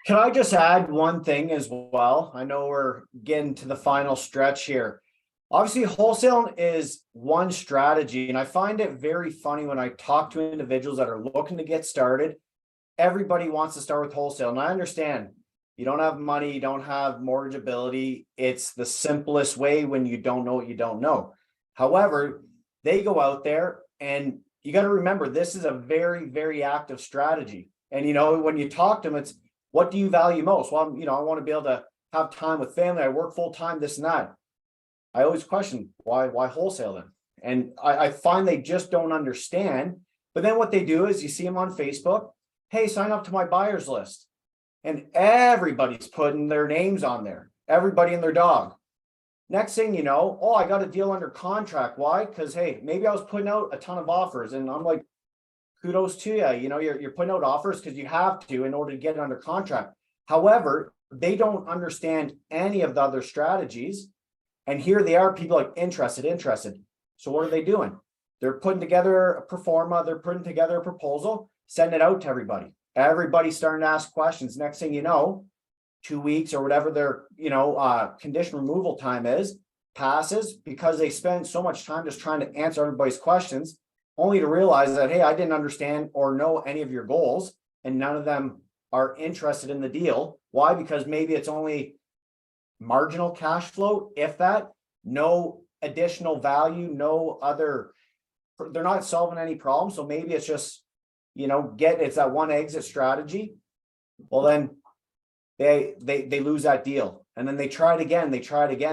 Can I just add one thing as well? I know we're getting to the final stretch here. Obviously, wholesaling is one strategy, and I find it very funny when I talk to individuals that are looking to get started. Everybody wants to start with wholesale, and I understand you don't have money, you don't have mortgageability. It's the simplest way when you don't know what you don't know. However, they go out there, and you got to remember this is a very, very active strategy. And when you talk to them, it's what do you value most? Well, I want to be able to have time with family. I work full time, this and that. I always question why wholesale then? And I find they just don't understand. But then what they do is you see them on Facebook. Hey, sign up to my buyers list. And everybody's putting their names on there. Everybody and their dog. Next thing you know, oh, I got a deal under contract. Why? Because, hey, maybe I was putting out a ton of offers. And I'm like, kudos to you. You're putting out offers because you have to in order to get it under contract. However, they don't understand any of the other strategies. And here they are, people like interested. So what are they doing? They're putting together a pro forma, they're putting together a proposal, send it out to everybody. Everybody's starting to ask questions. Next thing you know, 2 weeks or whatever their condition removal time is, passes because they spend so much time just trying to answer everybody's questions, only to realize that, hey, I didn't understand or know any of your goals, and none of them are interested in the deal. Why? Because maybe it's only marginal cash flow, if that, no additional value, no other, they're not solving any problems. So maybe it's just, it's that one exit strategy. Well, then they lose that deal. And then they try it again.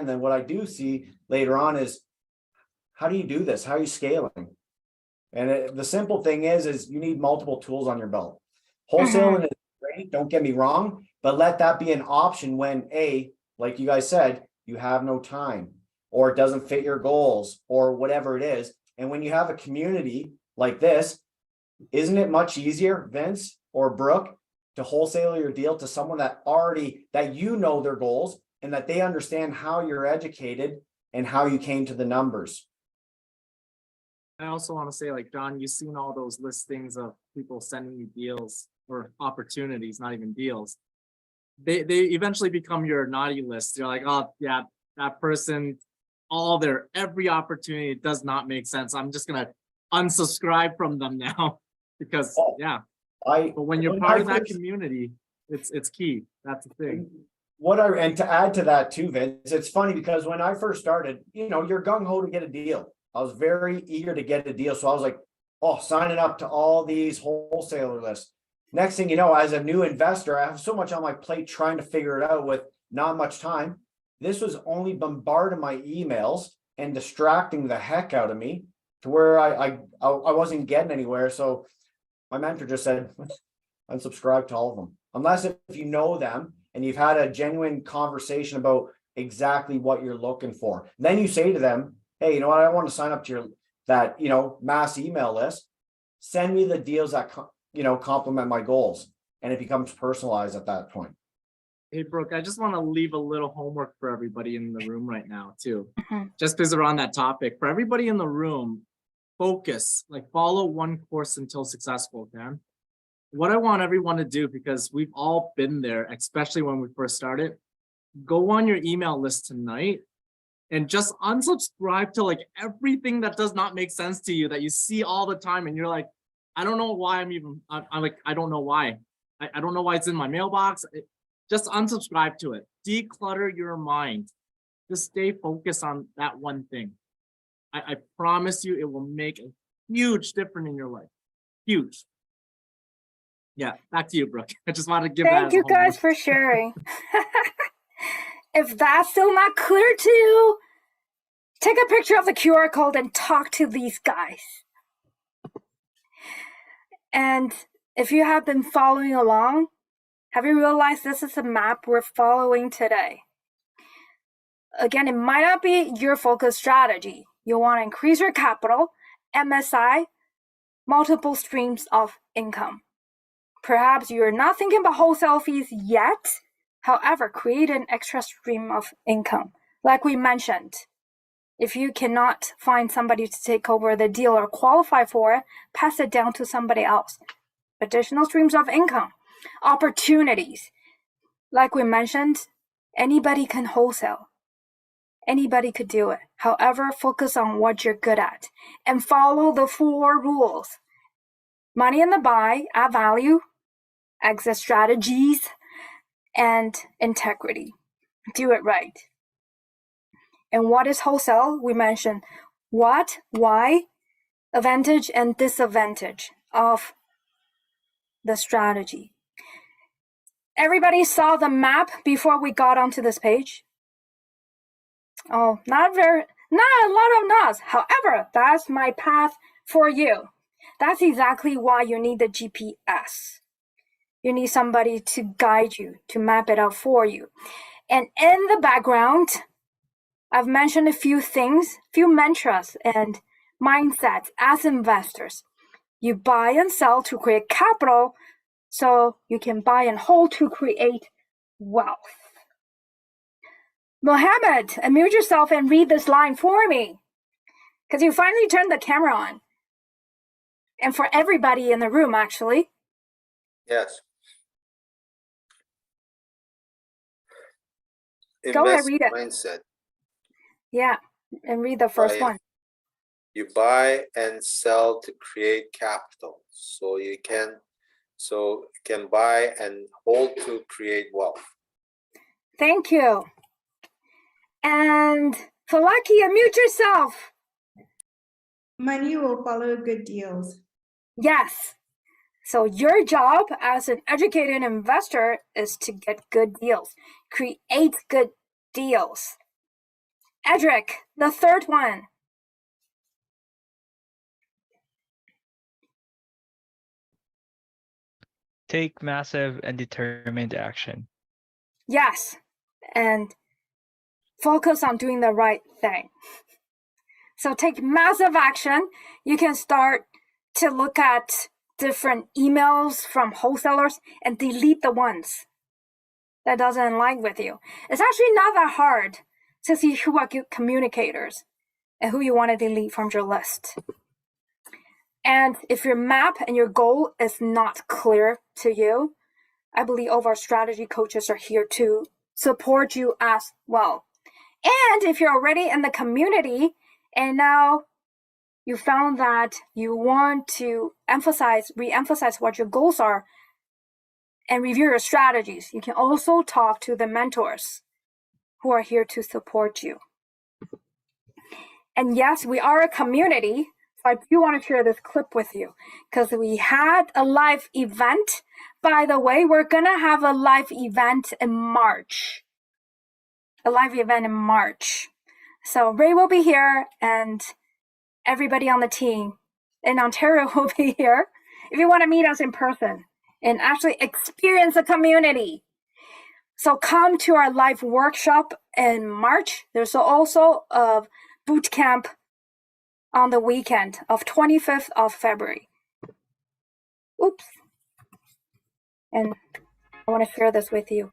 Then what I do see later on is, how do you do this? How are you scaling? And the simple thing is you need multiple tools on your belt. Wholesaling is great, don't get me wrong, but let that be an option when like you guys said, you have no time, or it doesn't fit your goals, or whatever it is. And when you have a community like this, isn't it much easier, Vince or Brooke, to wholesale your deal to someone that their goals and that they understand how you're educated and how you came to the numbers? I also want to say, like, John, you've seen all those listings of people sending you deals or opportunities, not even deals. They eventually become your naughty list. You're like, oh yeah, that person, every opportunity does not make sense. I'm just gonna unsubscribe from them now because but when you're part of that community, it's key. That's the thing. And to add to that too, Vince, it's funny because when I first started, you're gung-ho to get a deal. I was very eager to get a deal. So I was like, signing up to all these wholesaler lists. Next thing you know, as a new investor, I have so much on my plate trying to figure it out with not much time. This was only bombarding my emails and distracting the heck out of me to where I wasn't getting anywhere. So my mentor just said, unsubscribe to all of them. Unless if you know them and you've had a genuine conversation about exactly what you're looking for. Then you say to them, hey, you know what? I want to sign up to that mass email list. Send me the deals that complement my goals, and it becomes personalized at that point. Hey, Brooke, I just want to leave a little homework for everybody in the room right now too. Just because we're on that topic, for everybody in the room, focus, follow one course until successful, okay? What I want everyone to do, because we've all been there, especially when we first started, go on your email list tonight and just unsubscribe to everything that does not make sense to you, that you see all the time. And you're like, I don't know why I don't know why. I don't know why it's in my mailbox. Just unsubscribe to it. Declutter your mind. Just stay focused on that one thing. I promise you it will make a huge difference in your life. Huge. Yeah, back to you, Brooke. I just wanted to give Thank you guys for sharing. If that's still not clear to you, take a picture of the QR code and talk to these guys. And if you have been following along, have you realized this is the map we're following today? Again, it might not be your focus strategy. You want to increase your capital, MSI, multiple streams of income. Perhaps you're not thinking about wholesale fees yet. However, create an extra stream of income. Like we mentioned, If you cannot find somebody to take over the deal or qualify for it, pass it down to somebody else. Additional streams of income, opportunities. Like we mentioned, anybody can wholesale. Anybody could do it. However, focus on what you're good at and follow the 4 rules. Money in the buy, add value, exit strategies, and integrity. Do it right. And what is wholesale? We mentioned what, why, advantage and disadvantage of the strategy. Everybody saw the map before we got onto this page? Oh, not a lot of nods. However, that's my path for you. That's exactly why you need the GPS. You need somebody to guide you, to map it out for you. And in the background, I've mentioned a few things, few mantras and mindsets as investors. You buy and sell to create capital, so you can buy and hold to create wealth. Mohammed, unmute yourself and read this line for me, because you finally turned the camera on. And for everybody in the room, actually. Yes. Go ahead, read it. Mindset. Yeah, and read the first one. You buy and sell to create capital. So you can buy and hold to create wealth. Thank you. And Falaki, unmute yourself. Money will follow good deals. Yes. So your job as an educated investor is to get good deals, create good deals. Edric, the third one. Take massive and determined action. Yes. And focus on doing the right thing. So take massive action. You can start to look at different emails from wholesalers and delete the ones that doesn't align with you. It's actually not that hard to see who are good communicators and who you want to delete from your list. And if your map and your goal is not clear to you, I believe all of our strategy coaches are here to support you as well. And if you're already in the community and now you found that you want to re-emphasize what your goals are and review your strategies, you can also talk to the mentors who are here to support you. And yes, we are a community, so I do want to share this clip with you because we had a live event. By the way, we're going to have a live event in March. So Ray will be here and everybody on the team in Ontario will be here if you want to meet us in person and actually experience the community. So come to our live workshop in March. There's also a boot camp on the weekend of 25th of February. Oops. And I want to share this with you.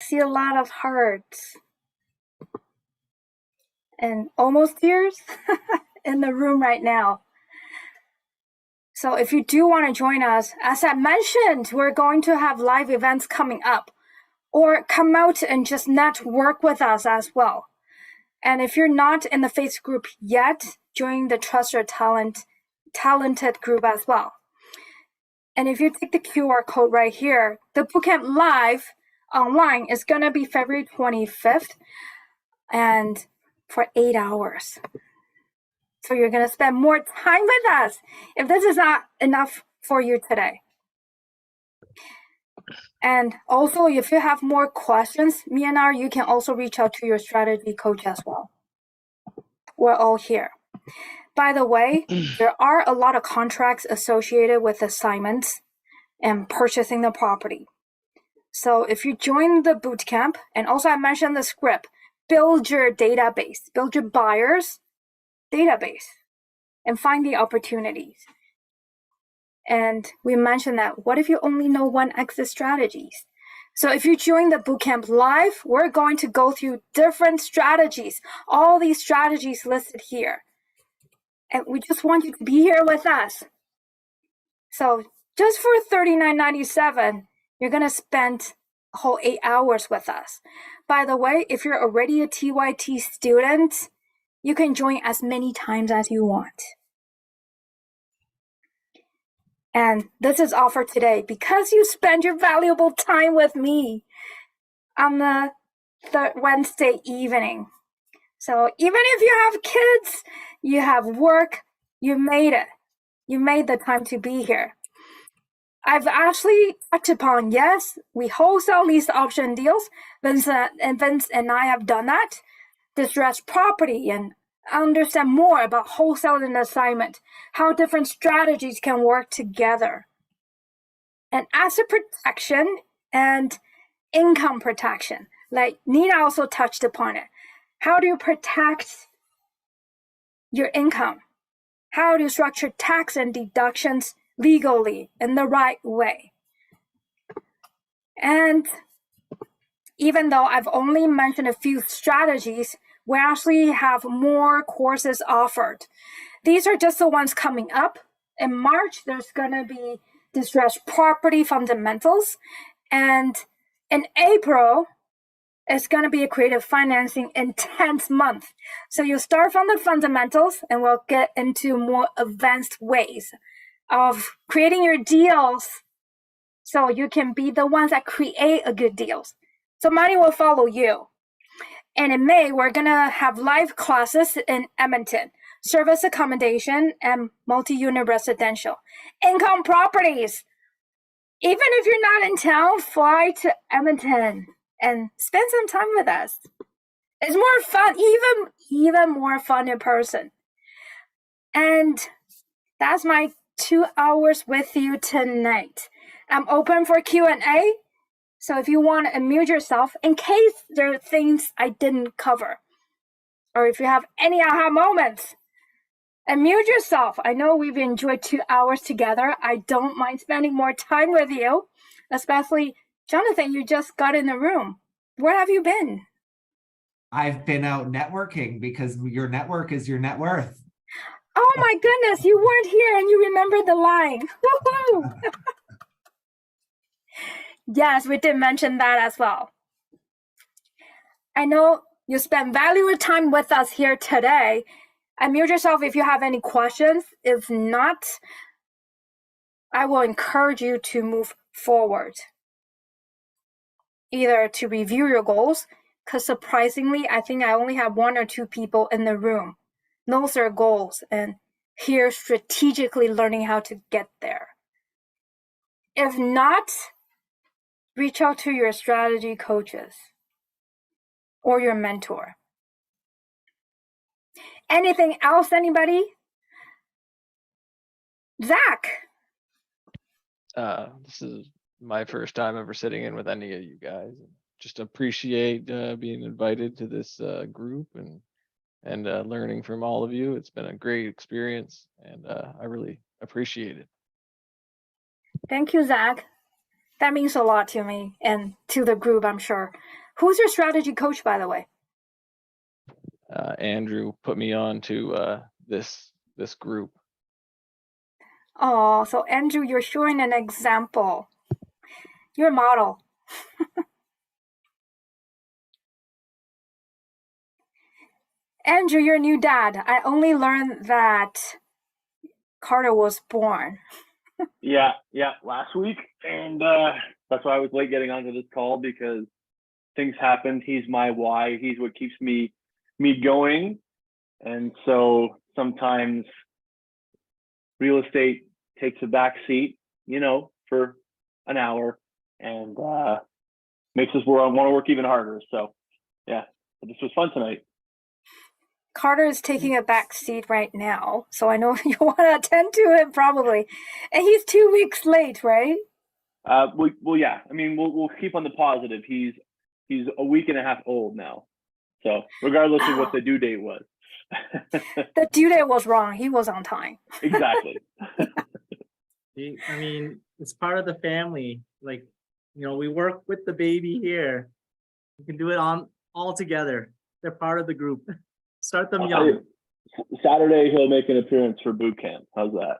see a lot of hearts and almost tears in the room right now. So if you do want to join us, as I mentioned, we're going to have live events coming up, or come out and just network with us as well. And if you're not in the Facebook group yet, join the Trust Your Talented group as well. And if you take the QR code right here, the bootcamp live online is going to be February 25th and for 8 hours. So you're going to spend more time with us if this is not enough for you today. And also, if you have more questions, you can also reach out to your strategy coach as well. We're all here. By the way, there are a lot of contracts associated with assignments and purchasing the property. So if you join the bootcamp, and also I mentioned the script, build your database, build your buyers database, and find the opportunities. And we mentioned that what if you only know one exit strategies? So if you join the bootcamp live, we're going to go through different strategies, all these strategies listed here. And we just want you to be here with us. So just for $39.97, you're going to spend a whole 8 hours with us. By the way, if you're already a TYT student, you can join as many times as you want. And this is offered today because you spend your valuable time with me on the third Wednesday evening. So even if you have kids, you have work, you made it. You made the time to be here. I've actually touched upon, yes, we wholesale lease option deals. Vince and I have done that. Distressed property and understand more about wholesale and assignment, how different strategies can work together. And asset protection and income protection, like Nina also touched upon it. How do you protect your income? How do you structure tax and deductions legally in the right way? And even though I've only mentioned a few strategies, we actually have more courses offered. These are just the ones coming up. In March, there's going to be distressed property fundamentals. And in April, it's going to be a creative financing intense month. So you start from the fundamentals and we'll get into more advanced ways of creating your deals so you can be the ones that create a good deals. So money will follow you. And in May, we're going to have live classes in Edmonton, service accommodation and multi-unit residential. Income properties. Even if you're not in town, fly to Edmonton and spend some time with us. It's more fun, even more fun in person. And that's my 2 hours with you tonight. I'm open for Q&A. So if you want to unmute yourself, in case there are things I didn't cover, or if you have any aha moments, unmute yourself. I know we've enjoyed 2 hours together. I don't mind spending more time with you, especially Jonathan, you just got in the room. Where have you been? I've been out networking because your network is your net worth. Oh my goodness, you weren't here and you remember the line. Woohoo! Yes, we did mention that as well. I know you spent valuable time with us here today. Unmute yourself if you have any questions. If not, I will encourage you to move forward. Either to review your goals, because surprisingly, I think I only have 1 or 2 people in the room. Knows their goals and here strategically learning how to get there. If not, reach out to your strategy coaches or your mentor. Anything else, anybody? Zach. This is my first time ever sitting in with any of you guys. Just appreciate being invited to this group and learning from all of you. It's been a great experience and I really appreciate it. Thank you, Zach. That means a lot to me and to the group, I'm sure. Who's your strategy coach, by the way? Andrew put me on to this group. Oh, so Andrew, you're showing an example. You're a model. Andrew, you're a new dad. I only learned that Carter was born. Yeah, last week. And that's why I was late getting onto this call, because things happened. He's my why. He's what keeps me going. And so sometimes real estate takes a back seat, for an hour, and makes us want to work even harder. So yeah, this was fun tonight. Carter is taking a back seat right now, so I know you want to attend to it probably. And he's 2 weeks late, right? Well, yeah. I mean, we'll keep on the positive. He's a week and a half old now. So regardless of what the due date was. The due date was wrong. He was on time. Exactly. I mean, it's part of the family. Like, we work with the baby here. We can do it all together. They're part of the group. Start them young. Saturday he'll make an appearance for boot camp. How's that?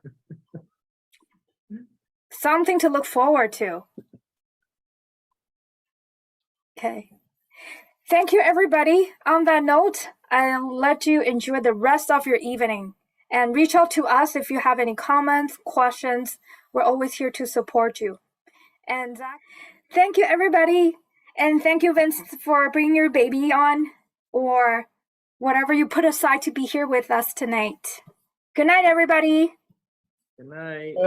Something to look forward to. Okay. Thank you, everybody. On that note, I'll let you enjoy the rest of your evening. And reach out to us if you have any comments, questions. We're always here to support you. And thank you, everybody. And thank you, Vince, for bringing your baby on, or whatever you put aside to be here with us tonight. Good night, everybody. Good night.